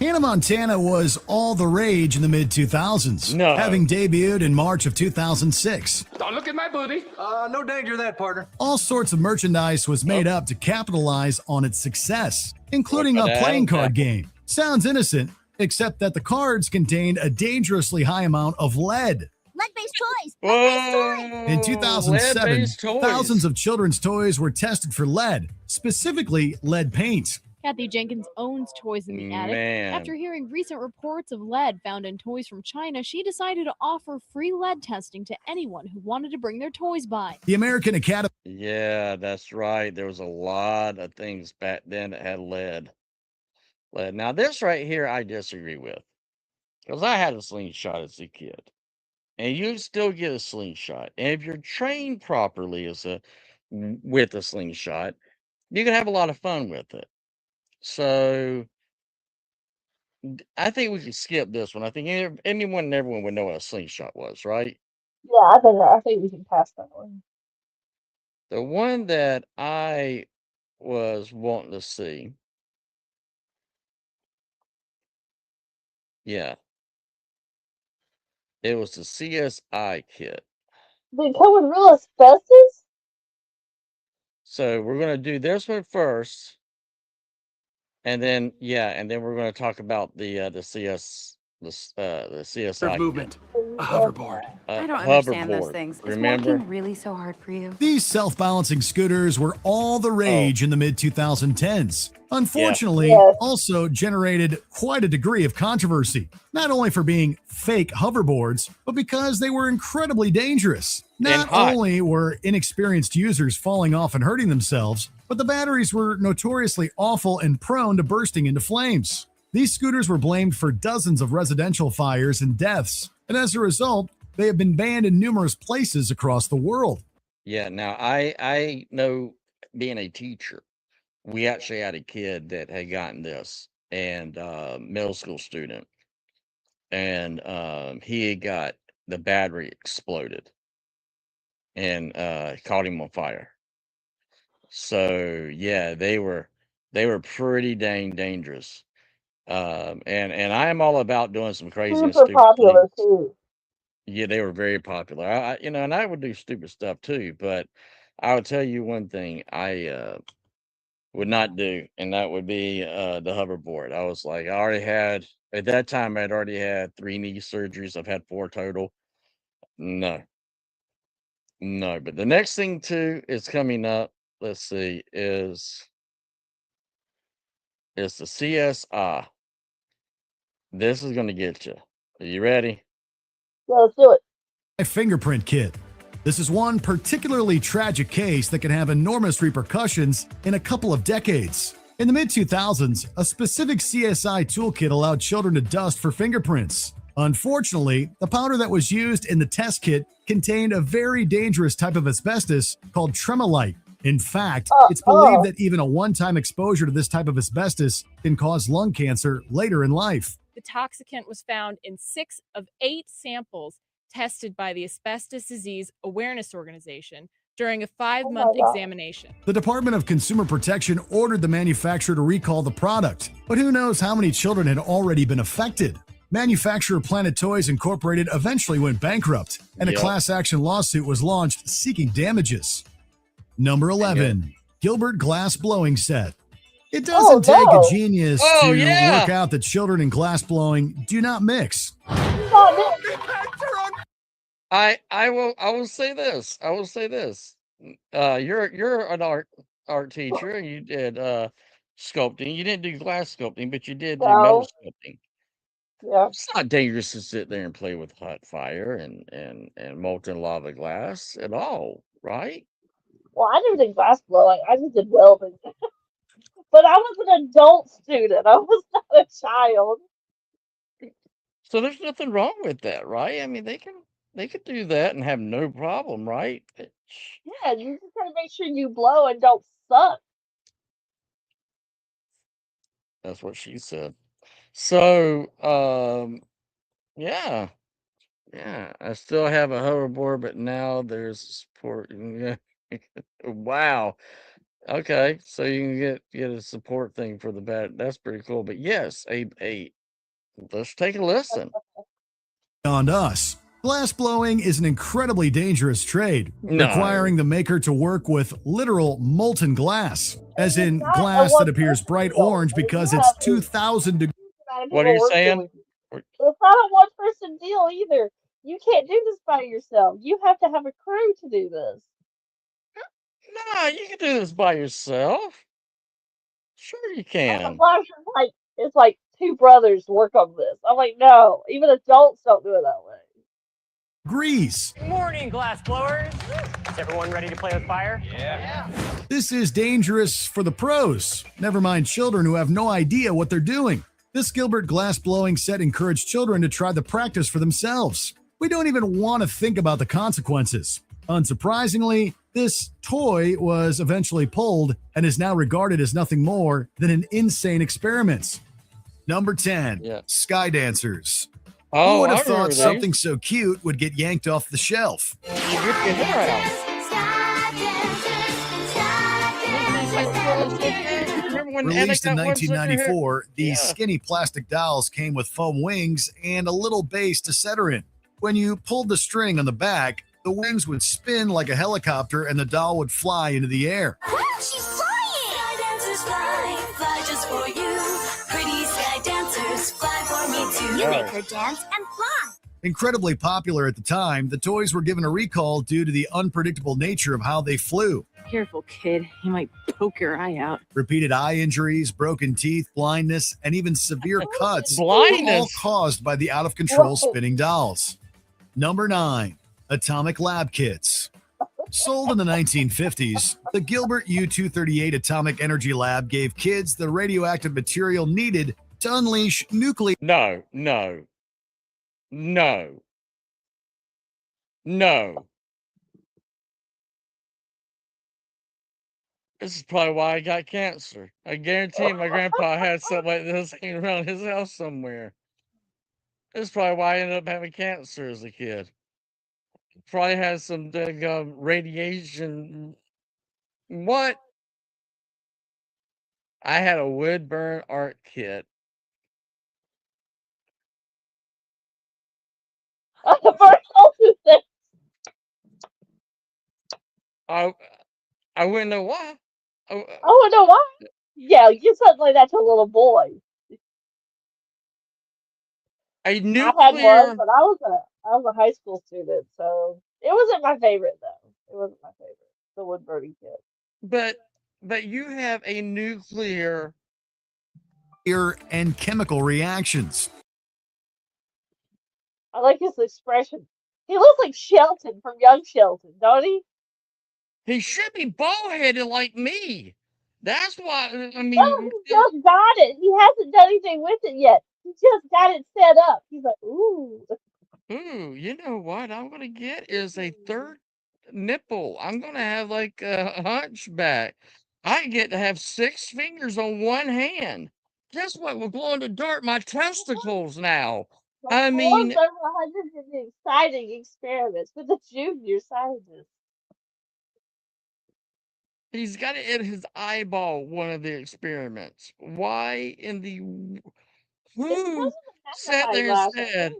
Hannah Montana was all the rage in the mid-2000s, No. having debuted in March of 2006. Don't look at my booty. No danger of that, partner. All sorts of merchandise was made up to capitalize on its success, including a playing card game. Sounds innocent, except that the cards contained a dangerously high amount of lead. Lead-based toys. Whoa, In 2007, lead-based toys. thousands of children's toys were tested for lead, specifically lead paint. Kathy Jenkins owns Toys in the Attic. After Man. hearing recent reports of lead found in toys from China, she decided to offer free lead testing to anyone who wanted to bring their toys by. The American Academy. Yeah, that's right. There was a lot of things back then that had lead. Now, this right here, I disagree with. Because I had a slingshot as a kid. And you still get a slingshot. And if you're trained properly with a slingshot, you can have a lot of fun with it. So I think we can skip this one. I think anyone and everyone would know what a slingshot was, right? Yeah, I think we can pass that one. The one that I was wanting to see. Yeah. It was the CSI kit. Did it come with real asbestos? So we're gonna do this one first. And then we're gonna talk about the CSI movement. kit. A hoverboard. I don't understand those Hoverboard. things. Is Remember? walking really so hard for you? These self-balancing scooters were all the rage in the mid-2010s. Unfortunately, Yes. also generated quite a degree of controversy, not only for being fake hoverboards, but because they were incredibly dangerous. Not hot. only were inexperienced users falling off and hurting themselves, but the batteries were notoriously awful and prone to bursting into flames. These scooters were blamed for dozens of residential fires and deaths, and as a result, they have been banned in numerous places across the world. Yeah, now I know, being a teacher, we actually had a kid that had gotten this, and middle school student, and he had got the battery exploded and caught him on fire. So yeah, they were pretty dang dangerous. And I am all about doing some crazy and Super stupid popular things. too. Yeah, they were very popular. And I would do stupid stuff too, but I would tell you one thing I would not do, and that would be the hoverboard. I was like, I already had at that time I'd already had 3 knee surgeries. I've had 4 total. No. No, but the next thing too is coming up. Let's see, is it's the CSI. This is gonna get you. Are you ready? Yeah, let's do it. A fingerprint kit. This is one particularly tragic case that can have enormous repercussions in a couple of decades. In the mid-2000s, a specific CSI toolkit allowed children to dust for fingerprints. Unfortunately, the powder that was used in the test kit contained a very dangerous type of asbestos called tremolite. In fact, it's believed that even a one-time exposure to this type of asbestos can cause lung cancer later in life. The toxicant was found in 6 of 8 samples tested by the Asbestos Disease Awareness Organization during a 5-month examination. The Department of Consumer Protection ordered the manufacturer to recall the product, but who knows how many children had already been affected. Manufacturer Planet Toys Incorporated eventually went bankrupt, and a class action lawsuit was launched seeking damages. Number 11, Gilbert Glass Blowing Set. It doesn't take a genius to work out that children and glass blowing do not mix. I will say this. I will say this. You're an art teacher, and you did sculpting. You didn't do glass sculpting, but you did do metal sculpting. Yeah. It's not dangerous to sit there and play with hot fire and molten lava glass at all, right? Well, I never did glass blowing. I just did welding. But I was an adult student. I was not a child. So there's nothing wrong with that, right? I mean, they could do that and have no problem, right? Yeah, you just gotta make sure you blow and don't suck. That's what she said. So, yeah. Yeah, I still have a hoverboard, but now there's support. Yeah. Wow. Okay, so you can get a support thing for the bat. That's pretty cool. But yes, let's take a listen. Beyond us, glass blowing is an incredibly dangerous trade, No. requiring the maker to work with literal molten glass, as in glass that appears bright orange because it's 2,000 degrees. What are you saying? It's not a one-person deal either. You can't do this by yourself. You have to have a crew to do this. No, you can do this by yourself. Sure you The can. Flash is like, it's like two brothers work on this. I'm like, no, even adults don't do it that way. Grease. Good morning, glass blowers. Is everyone ready to play with fire? Yeah. This is dangerous for the pros. Never mind children who have no idea what they're doing. This Gilbert glass blowing set encouraged children to try the practice for themselves. We don't even want to think about the consequences. Unsurprisingly, this toy was eventually pulled and is now regarded as nothing more than an insane experiment. Number 10, Sky Dancers. Who Oh, would I have remember thought these. something so cute would get yanked off the shelf? You rip your hair out. Remember when Released in Anna got one sucker hair? 1994, these Yeah. skinny plastic dolls came with foam wings and a little base to set her in. When you pulled the string on the back, the wings would spin like a helicopter and the doll would fly into the air. She's flying! Sky dancers fly just for you. Pretty sky dancers, fly for me too. You make her dance and fly. Incredibly popular at the time, the toys were given a recall due to the unpredictable nature of how they flew. Careful, kid. He might poke your eye out. Repeated eye injuries, broken teeth, blindness, and even severe cuts were Blindness? all caused by the out-of-control spinning dolls. Number 9, Atomic Lab Kits. Sold in the 1950s, the Gilbert U-238 Atomic Energy Lab gave kids the radioactive material needed to unleash nuclear. No. This is probably why I got cancer. I guarantee my grandpa had something like this hanging around his house somewhere. This is probably why I ended up having cancer as a kid. Probably had some radiation. What? I had a wood burn art kit. I wouldn't know why. Oh, no, why? Yeah, you get something like that to a little boy. A I had nuclear. one, but I was a high school student, so it wasn't my favorite though. It wasn't my favorite. The wood burning kit. But you have a nuclear and chemical reactions. I like his expression. He looks like Shelton from Young Sheldon, don't he? He should be bald-headed like me. That's why, I mean, No, he just got it. He hasn't done anything with it yet. He just got it set up. He's like, ooh. ooh, you know what I'm gonna get is a third nipple. I'm gonna have like a hunchback. I get to have 6 fingers on one hand. Guess what? We're glow in the dark. My testicles now. I mean, Several hundred of the exciting experiments with the junior scientists. he's got it in his eyeball. One of the experiments. Why in the who sat there and said?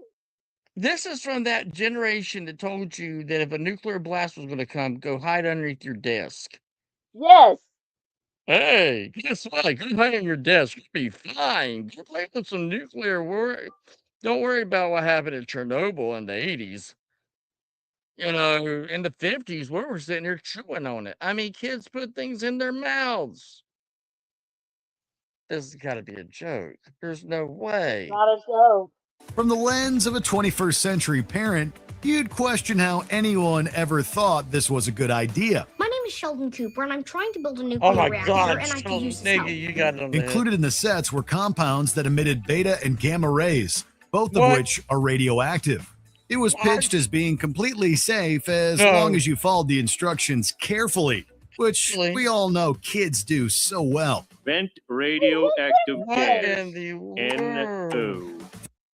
This is from that generation that told you that if a nuclear blast was going to come, go hide underneath your desk. Yes. Hey, guess what? Go hide on your desk. You'll be fine. Go play with some nuclear worry. Don't worry about what happened in Chernobyl in the 80s. You know, in the 50s, we were sitting here chewing on it. I mean, kids put things in their mouths. This has got to be a joke. There's no way. Not a joke. From the lens of a 21st century parent, you'd question how anyone ever thought this was a good idea. My name is Sheldon Cooper, and I'm trying to build a nuclear Oh my reactor, God, and I could Sheldon, use his help. nigga, you got it on the head. Included in the sets were compounds that emitted beta and gamma rays, both of What? which are radioactive. It was pitched as being completely safe as No. long as you followed the instructions carefully, which we all know kids do so well. Vent radioactive What gas. in the world? NO.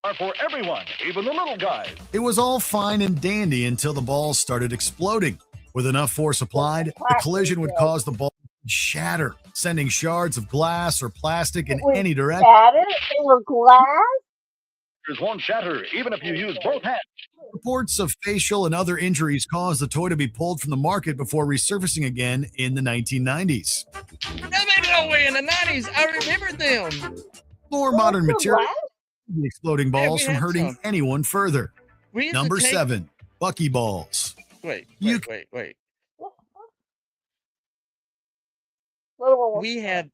Are for everyone, even the little guys. It was all fine and dandy until the balls started exploding. With enough force applied, the collision would cause the ball to shatter, sending shards of glass or plastic in any direction. Shatter? They were glass? There's one shatter, even if you use both hands. Reports of facial and other injuries caused the toy to be pulled from the market before resurfacing again in the 1990s. No, they no way in the 90s. I remember them. More modern the material glass? keep the exploding Yeah, balls we from had hurting some. anyone further. We used to Number take- 7, Buckyballs. Wait. Little one was We had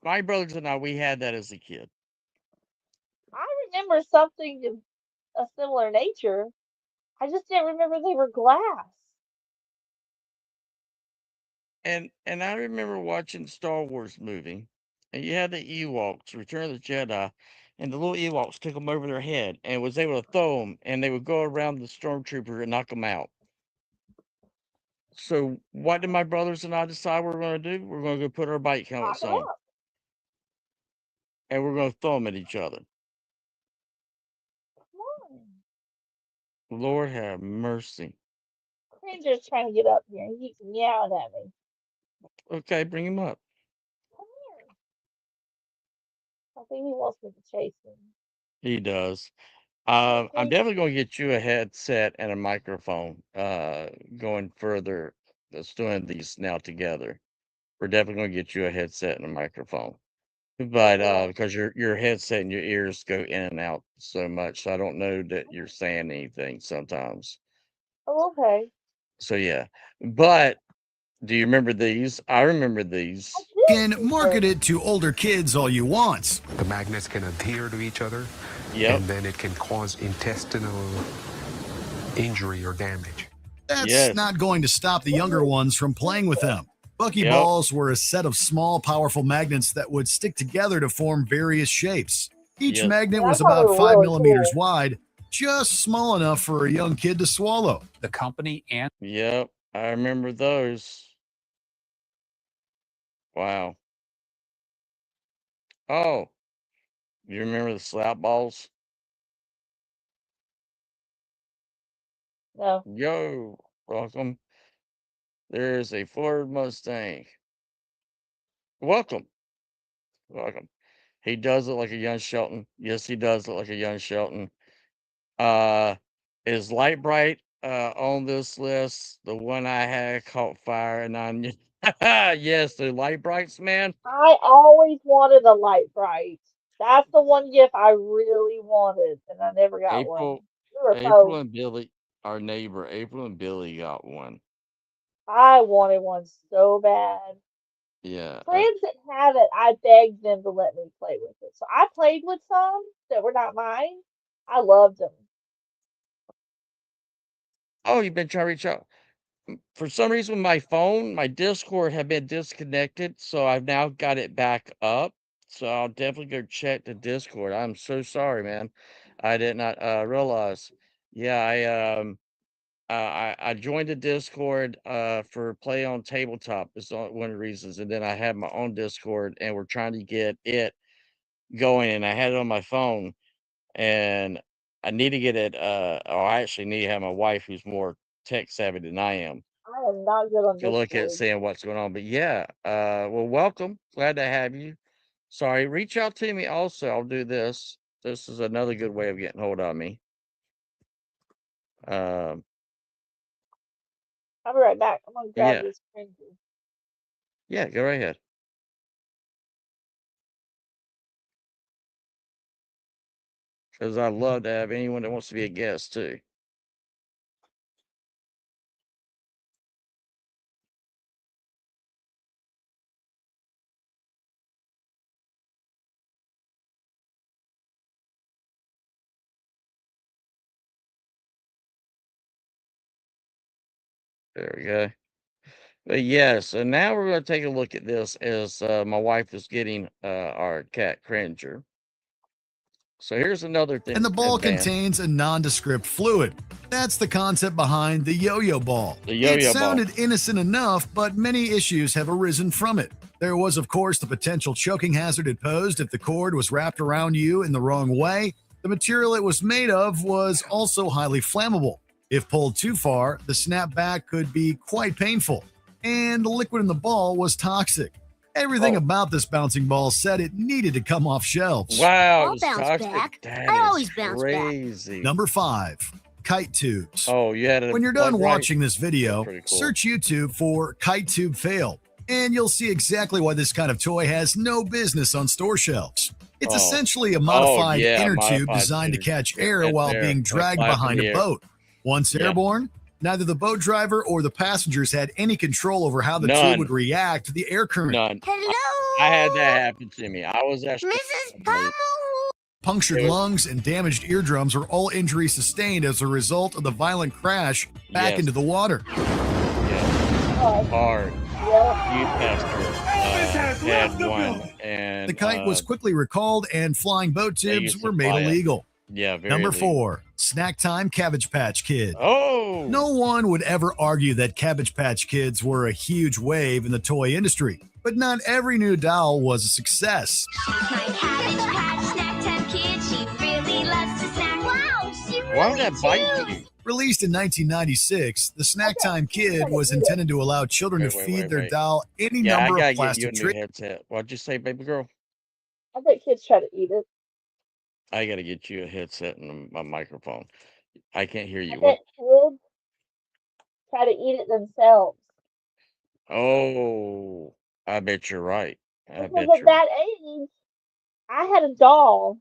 my brothers and I, we had that as a kid. I remember something of a similar nature. I just didn't remember they were glass. And I remember watching Star Wars movie, and you had the Ewoks, Return of the Jedi, and the little Ewoks took them over their head and was able to throw them, and they would go around the stormtrooper and knock them out. So what did my brothers and I decide we're going to do? We're going to go put our bike helmets Knock 'em on, up. and we're going to throw them at each other. Come on. Lord have mercy. Cringer's trying to get up here. He keeps meowing at me. Okay, bring him up. Come here. I think he wants me to chase him. He does. I'm Okay. definitely going to get you a headset and a microphone. Going further, let's doing these now together. We're definitely going to get you a headset and a microphone. But Yeah. because your headset and your ears go in and out so much, so I don't know that you're saying anything sometimes. Oh, okay. So yeah. But do you remember these? I remember these. Can market it to older kids all you want. The magnets can adhere to each other, Yep. and then it can cause intestinal injury or damage. That's Yes. not going to stop the younger ones from playing with them. Buckyballs were a set of small, powerful magnets that would stick together to form various shapes. Each Yes. magnet Yeah, I was thought they about were 5 really millimeters cool. wide, just small enough for a young kid to swallow. The company and Yep. I remember those. Wow. Oh, you remember the slap balls? No. Yo, welcome. There's a Ford Mustang. Welcome. Welcome. He does look like a young Shelton. Yes, he does look like a young Shelton. Is Light Bright on this list? The one I had caught fire and I knew. Yes, the Light Brights, man. I always wanted a light bright. That's the one gift I really wanted, and I never got one. April, We were April both. and Billy, our neighbor, April and Billy got one. I wanted one so bad. Yeah. Friends that had it, I begged them to let me play with it. So I played with some that were not mine. I loved them. Oh, you've been trying to reach out. For some reason, my phone, my Discord had been disconnected, so I've now got it back up. So I'll definitely go check the Discord. I'm so sorry, man. I did not realize. Yeah, I joined the Discord for Play on Tabletop. It's one of the reasons, and then I had my own Discord, and we're trying to get it going, and I had it on my phone, and I need to get it. Or I actually need to have my wife, who's more tech savvy than I am, I am not good on to look at Discord. seeing what's going on. But yeah, well, welcome. Glad to have you. Sorry, reach out to me also. I'll do this. This is another good way of getting hold of me. I'll be right back. I'm gonna grab Yeah, this Cringer. yeah, go right ahead. Because I love to have anyone that wants to be a guest too. There we go. But yeah, so now we're going to take a look at this as my wife is getting our cat Cringer. So here's another thing. And the ball advance. contains a nondescript fluid. That's the concept behind the yo-yo ball. The yo-yo It ball. sounded innocent enough, but many issues have arisen from it. There was, of course, the potential choking hazard it posed if the cord was wrapped around you in the wrong way. The material it was made of was also highly flammable. If pulled too far, the snapback could be quite painful. And the liquid in the ball was toxic. Everything about this bouncing ball said it needed to come off shelves. Wow, I'll it's bounce toxic. back. That I is always bounce back. crazy. Number 5, kite tubes. Oh, you had it. When you're done right. watching this video, Pretty cool. search YouTube for kite tube fail, and you'll see exactly why this kind of toy has no business on store shelves. It's Oh. essentially a modified yeah, inner tube modified designed to tube. catch air In while there, being like dragged fly up in behind the a air. boat. Once Yeah. airborne, neither the boat driver or the passengers had any control over how the None. tube would react to the air current. None. Hello. I had that happen to me. I was actually Punctured It was- lungs and damaged eardrums are all injuries sustained as a result of the violent crash back Yes. into the water. hard. Youth pastor had one, and The kite was quickly recalled and flying boat they tubes used to were made fly it. illegal. Yeah, very Number illegal. 4, Snack Time Cabbage Patch Kid. Oh! No one would ever argue that Cabbage Patch Kids were a huge wave in the toy industry, but not every new doll was a success. My Cabbage Patch Snack Time Kid, she really loves to snack. Wow, she really Why would that bite do. you? Released in 1996, the Snack Time Kid was intended to allow children to feed their doll any Yeah, number I of gotta get you a plastic new treats. headset. What'd you say, baby girl? I bet kids try to eat it. I gotta get you a headset and a microphone. I can't hear I you. bet What? kids try to eat it themselves. Oh, I bet you're right. I Because bet at you're that age, I had a doll,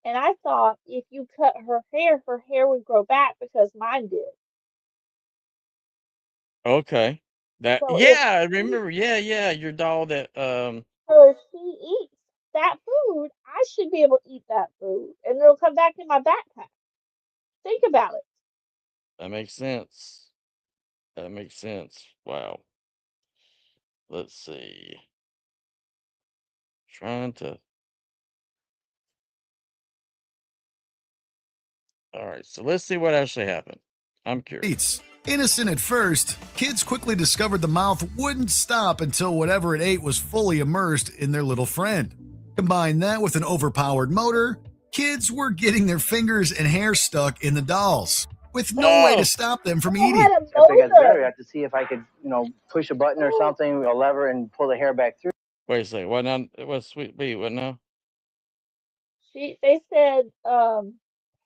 and I thought if you cut her hair would grow back because mine did. okay. That So if yeah, I remember. Yeah, your doll that so if she eats that food, I should be able to eat that food, and it'll come back in my backpack. Think about it. that makes sense. That makes sense. Wow. Let's see. Trying to. All right, so let's see what actually happened. I'm curious. Innocent at first, kids quickly discovered the mouth wouldn't stop until whatever it ate was fully immersed in their little friend. Combine that with an overpowered motor, kids were getting their fingers and hair stuck in the dolls, with no way to stop them from eating. had a If it gets better, I motor. have to see if I could, push a button or something, a lever, and pull the hair back through. Wait a second. What now? What's Sweet Bee? What now? They said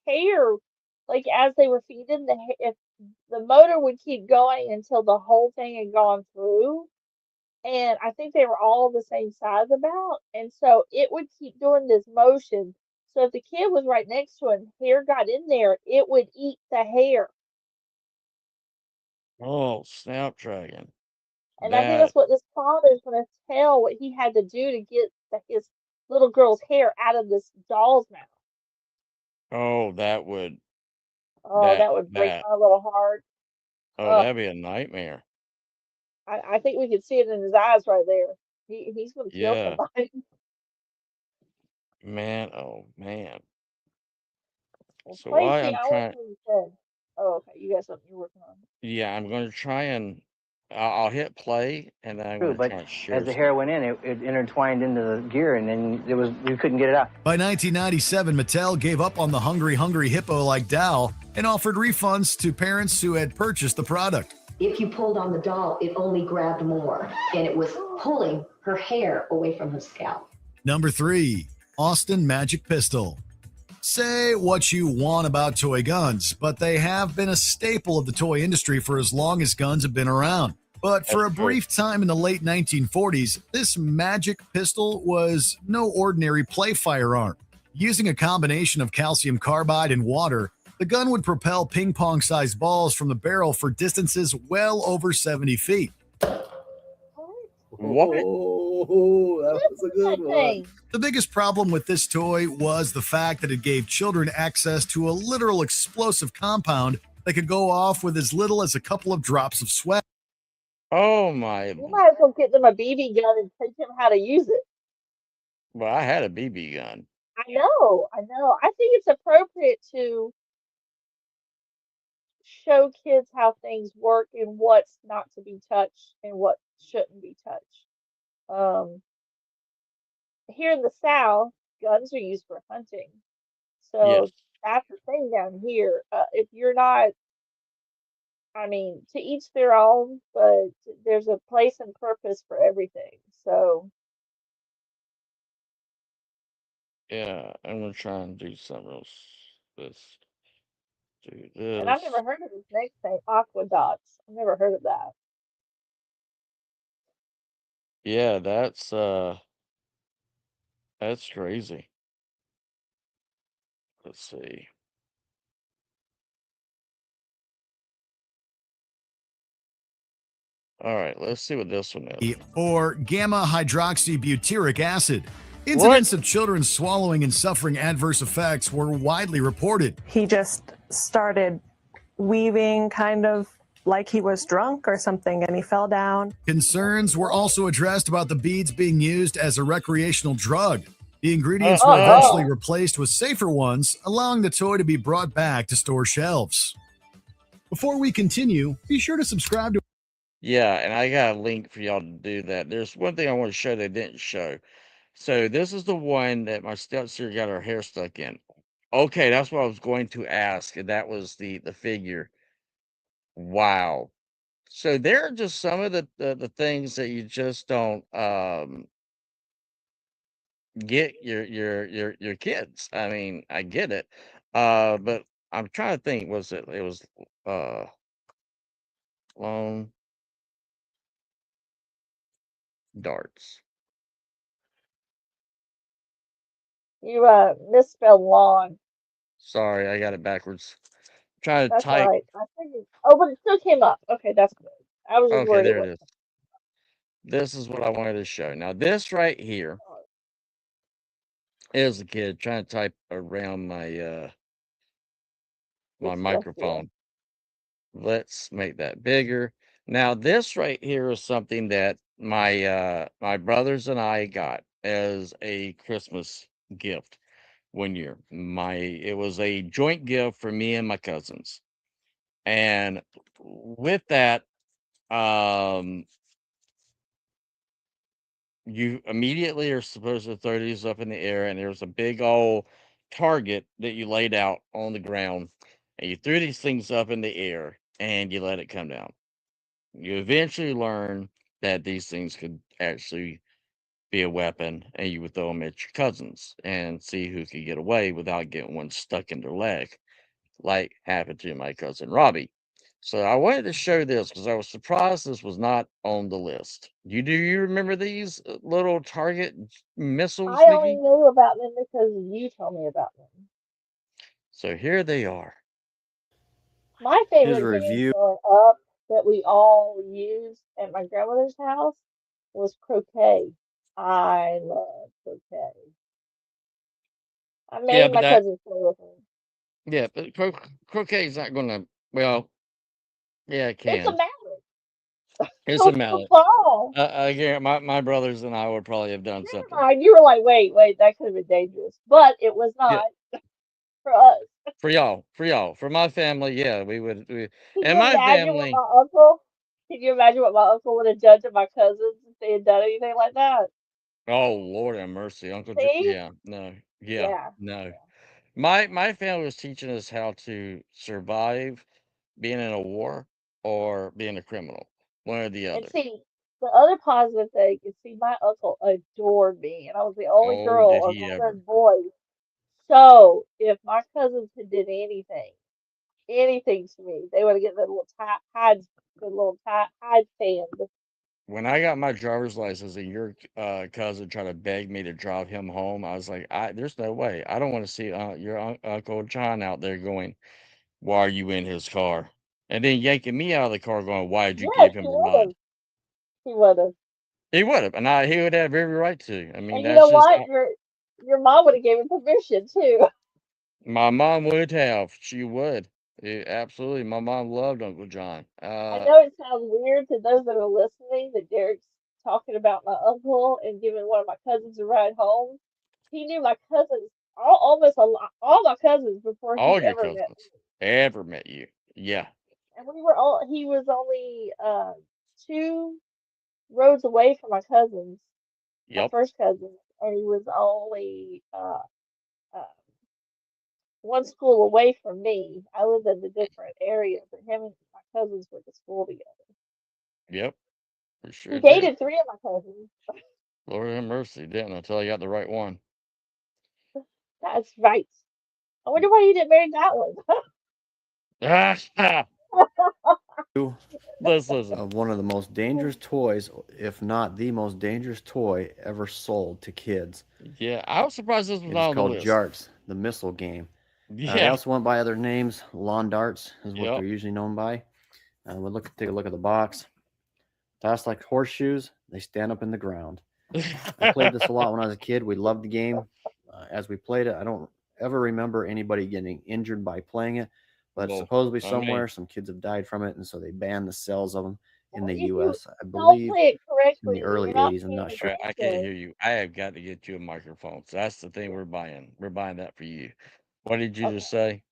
hair, like as they were feeding if the motor would keep going until the whole thing had gone through, and I think they were all the same size about, and so it would keep doing this motion. So if the kid was right next to it and hair got in there, it would eat the hair. Oh, Snapdragon. And I think that's what this father's going to tell what he had to do to get his little girl's hair out of this doll's mouth. Oh, that would. Oh, that would break my little heart. Oh, that'd be a nightmare. I think we could see it in his eyes right there. He's going to kill Yeah. somebody. Man, oh man. So Tracy, why I'm I want trying. what you said. Oh, okay. You got something you're working on. Yeah, I'm going to try and. I'll hit play, and then I'm True, going to but try and share. as the hair went in, it intertwined into the gear, and then you couldn't get it out. By 1997, Mattel gave up on the hungry hippo-like doll and offered refunds to parents who had purchased the product. If you pulled on the doll, it only grabbed more, and it was pulling her hair away from her scalp. Number 3, Austin Magic Pistol. Say what you want about toy guns, but they have been a staple of the toy industry for as long as guns have been around. But for a brief time in the late 1940s, this magic pistol was no ordinary play firearm. Using a combination of calcium carbide and water, the gun would propel ping-pong-sized balls from the barrel for distances well over 70 feet. What? Oh, that was a good one. The biggest problem with this toy was the fact that it gave children access to a literal explosive compound that could go off with as little as a couple of drops of sweat. Oh my. You might as well get them a BB gun and teach them how to use it. Well, I had a BB gun. I know. I think it's appropriate to show kids how things work and what's not to be touched and what shouldn't be touched. Here in the South, guns are used for hunting. So Yes. that's the thing down here. If you're not, to each their own, but there's a place and purpose for everything. So Yeah, I'm gonna try and do something else. Let's do this. and I've never heard of this next thing, aqueducts. I've never heard of that. Yeah, that's crazy. Let's see. All right, let's see what this one is. Or gamma hydroxybutyric acid. Incidents of children swallowing and suffering adverse effects were widely reported. He just started weaving kind of like he was drunk or something, and he fell down. Concerns were also addressed about the beads being used as a recreational drug. The ingredients were eventually replaced with safer ones, allowing the toy to be brought back to store shelves. Before we continue, be sure to subscribe to. Yeah, and I got a link for y'all to do that. There's one thing I want to show they didn't show. So this is the one that my stepsister got her hair stuck in. Okay, that's what I was going to ask, and that was the figure. Wow. So there are just some of the things that you just don't get your kids. I mean, I get it. But I'm trying to think, it was long darts. You misspelled lawn. Sorry, I got it backwards. Trying to That's type. right. I figured. Oh, but it still came up. Okay, that's good. I was just Okay, worried. there it is. This is what I wanted to show. Now, this right here is a kid trying to type around my my microphone. Let's make that bigger. Now, this right here is something that my my brothers and I got as a Christmas gift one year. It was a joint gift for me and my cousins. And with that, you immediately are supposed to throw these up in the air, and there's a big old target that you laid out on the ground, and you threw these things up in the air and you let it come down. You eventually learn that these things could actually be a weapon, and you would throw them at your cousins and see who could get away without getting one stuck in their leg, like happened to my cousin Robbie. So I wanted to show this because I was surprised this was not on the list. Do you remember these little target missiles, I only Nikki? knew about them because you told me about them. So here they are. My favorite game review. growing up that we all used at my grandmother's house was croquet. I love croquet. I Yeah, made but my cousins play with me. yeah, but croquet is not going to. Well, yeah, it It's a can. mallet. It's a mallet. Ball. Again, my brothers and I would probably have done Never something. mind. You were like, wait, that could have been dangerous, but it was Yeah. not for us. For y'all, for my family, yeah, we would. Can And you my imagine what family, my uncle? Can you imagine what my uncle would have done to my cousins if they had done anything like that? oh Lord have mercy, Uncle. See? Yeah, no, Yeah. no. My family was teaching us how to survive being in a war or being a criminal, one or the And other. see, the other positive thing is, see, my uncle adored me, and I was the only Oh, girl did of he all ever? those boys. So if my cousins had did anything to me, they would have get the little hide stand. When I got my driver's license and your cousin tried to beg me to drive him home, I was like, there's no way. I don't want to see your Uncle John out there going, why are you in his car? And then yanking me out of the car going, why did you Yes, give him he a would ride? have. He would have. He would have, and he would have every right to. I mean, And you that's know just what? Your mom would have given permission too. my mom would have. She would. Absolutely. My mom loved Uncle John. I know it sounds weird to those that are listening that Derek's talking about my uncle and giving one of my cousins a ride home. He knew my cousins, all my cousins before All he your ever met me. cousins ever met you. Yeah. And he was only 2 roads away from my cousins, my Yep. first cousin, and he was only uh, 1 school away from me. I lived in a different area, but him and my cousins went to school together. Yep. For He sure did. dated 3 of my cousins. Lord have mercy, didn't until I got the right one. That's right. I wonder why you didn't marry that one. Let's listen. Of one of the most dangerous toys, if not the most dangerous toy ever sold to kids. Yeah, I was surprised this was It's not on the called list. Jarts, the missile game. They Yeah. also went by other names. Lawn darts is what Yep. they're usually known by. We'll take a look at the box. Tossed like horseshoes, they stand up in the ground. I played this a lot when I was a kid. We loved the game. As we played it, I don't ever remember anybody getting injured by playing it, but Well, supposedly I mean- somewhere some kids have died from it, and so they banned the sales of them in the If you U.S. I don't believe play it in correctly, the early you're not 80s. I'm paying not sure. I can't attention. hear you. I have got to get you a microphone. So that's the thing we're buying. We're buying that for you. What did you Okay. just say?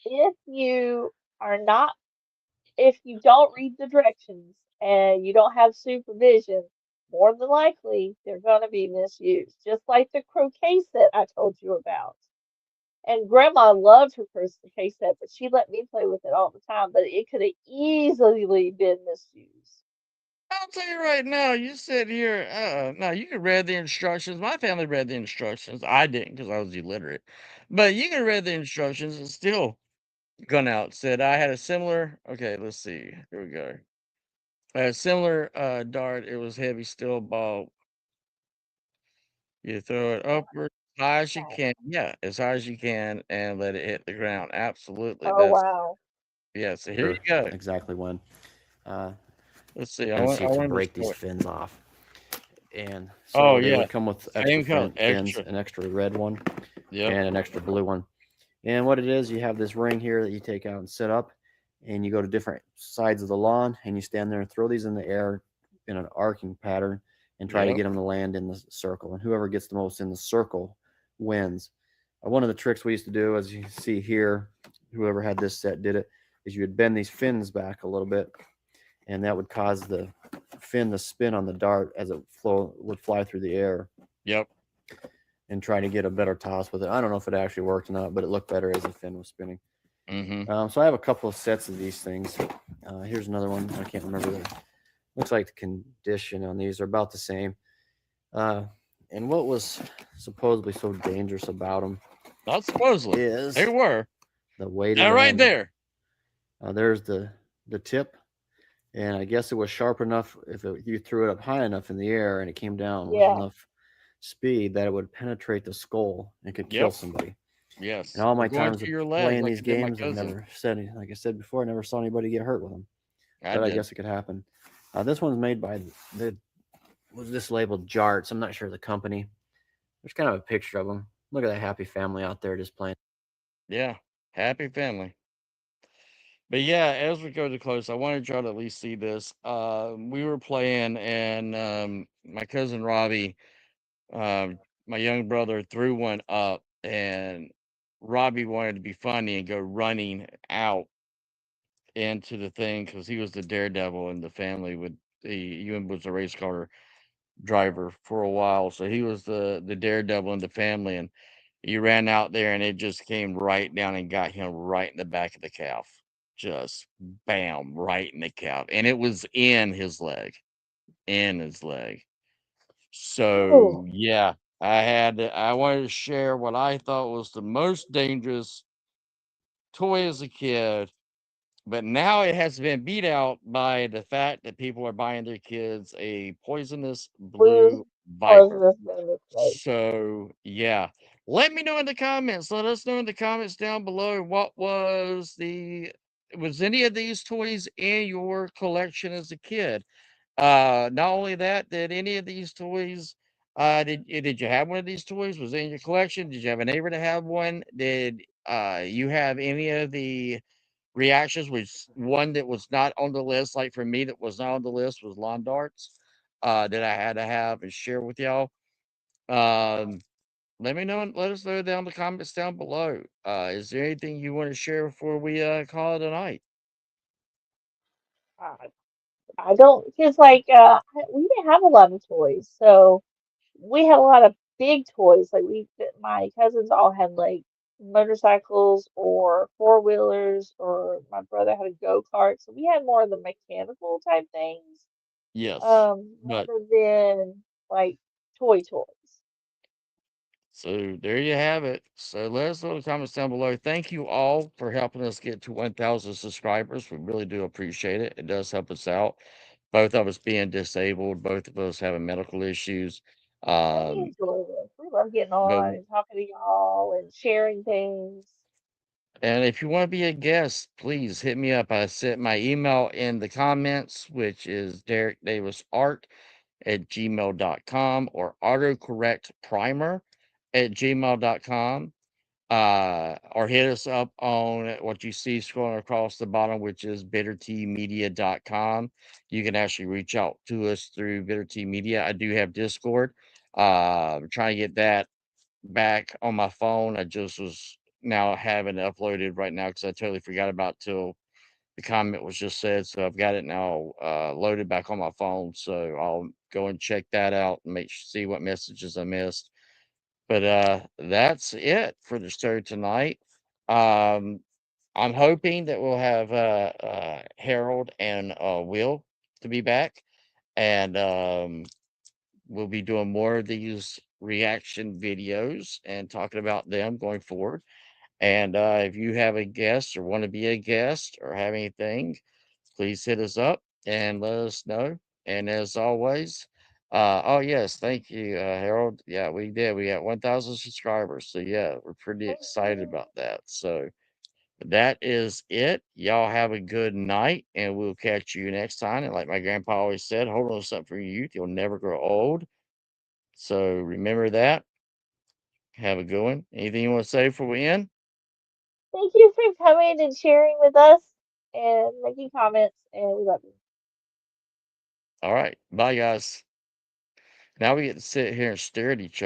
If you are not, if you don't read the directions and you don't have supervision, more than likely they're going to be misused. Just like the croquet set I told you about. And Grandma loved her croquet set, but she let me play with it all the time. But it could have easily been misused. I'll tell you right now, you sit here, now you can read the instructions. My family read the instructions. I didn't because I was illiterate. But you can read the instructions and still gone out. Said I had a similar, okay, let's see. Here we go. A similar dart. It was heavy steel ball. You throw it upward as high as you can. Yeah, as high as you can and let it hit the ground. Absolutely. Oh, That's wow. yeah. So here you go. Exactly when. Let's see. I Tendency want to to break these destroy. fins off. And so Oh they yeah. would come with Same extra color, fins, extra. an extra red one, Yep. and an extra blue one. And what it is, you have this ring here that you take out and set up, and you go to different sides of the lawn, and you stand there and throw these in the air in an arcing pattern and try to Yep. get them to land in the circle. And whoever gets the most in the circle wins. One of the tricks we used to do, as you see here, whoever had this set did it, is you would bend these fins back a little bit, and that would cause the fin to spin on the dart as it would fly through the air. Yep. And try to get a better toss with it. I don't know if it actually worked or not, but it looked better as the fin was spinning. Mm-hmm. So I have a couple of sets of these things. Here's another one. I can't remember. Looks like the condition on these are about the same. And what was supposedly so dangerous about them? Not supposedly. Is they were the weight of that the right handle. there. There's the tip, and I guess it was sharp enough if you threw it up high enough in the air and it came down with enough speed that it would penetrate the skull and could kill Yep. somebody. Yes. And all my Going times through of your leg playing like these you did my games, I've cousin. never said, like I said before, I never saw anybody get hurt with them. I But I did. guess it could happen. This one's made by was this labeled Jarts? I'm not sure the company. There's kind of a picture of them. Look at that happy family out there just playing. Yeah. Happy family. But yeah, as we go to close, I wanted y'all to at least see this. We were playing, and my cousin Robbie, my young brother, threw one up, and Robbie wanted to be funny and go running out into the thing because he was the daredevil in the family. With Ewan was a race car driver for a while, so he was the daredevil in the family, and he ran out there, and it just came right down and got him right in the back of the calf. Just bam, right in the calf. And it was in his leg. In his leg. So yeah, I wanted to share what I thought was the most dangerous toy as a kid, but now it has been beat out by the fact that people are buying their kids a poisonous blue viper. So yeah. Let me know in the comments. Let us know in the comments down below what was any of these toys in your collection as a kid? Not only that, did any of these toys did you have one of these toys? Was it in your collection? Did you have a neighbor to have one? Did you have any of the reactions? Was one that was not on the list, like for me that was not on the list was lawn darts that I had to have and share with y'all. Let me know and let us know down in the comments down below. Is there anything you want to share before we call it a night? I don't, because we didn't have a lot of toys, so we had a lot of big toys. Like my cousins all had like motorcycles or four-wheelers, or my brother had a go-kart, so we had more of the mechanical type things, Yes, but rather than like toys. so there you have it. So let us know in the comments down below. Thank you all for helping us get to 1,000 subscribers. We really do appreciate it. It does help us out. Both of us being disabled, both of us having medical issues. We enjoy this. We love getting But on and talking to y'all and sharing things. And if you want to be a guest, please hit me up. I sent my email in the comments, which is DerekDavisArt@gmail.com or autocorrectprimer@gmail.com. Or hit us up on what you see scrolling across the bottom, which is bitterteamedia.com. You can actually reach out to us through Bitter Tea Media. I do have Discord. I'm trying to get that back on my phone. I just was now having it uploaded right now because I totally forgot about till the comment was just said. So I've got it now loaded back on my phone. So I'll go and check that out and see what messages I missed. But that's it for the show tonight. I'm hoping that we'll have Harold and Will to be back, and we'll be doing more of these reaction videos and talking about them going forward. And if you have a guest or want to be a guest or have anything, please hit us up and let us know. And as always, oh yes, thank you, Harold. Yeah, we did. We got 1,000 subscribers. So yeah, we're pretty excited about that. So that is it. Y'all have a good night, and we'll catch you next time. And like my grandpa always said, hold on to something for your youth. You'll never grow old. So remember that. Have a good one. Anything you want to say before we end? Thank you for coming and sharing with us and making comments, and we love you. All right. Bye, guys. Now we get to sit here and stare at each other.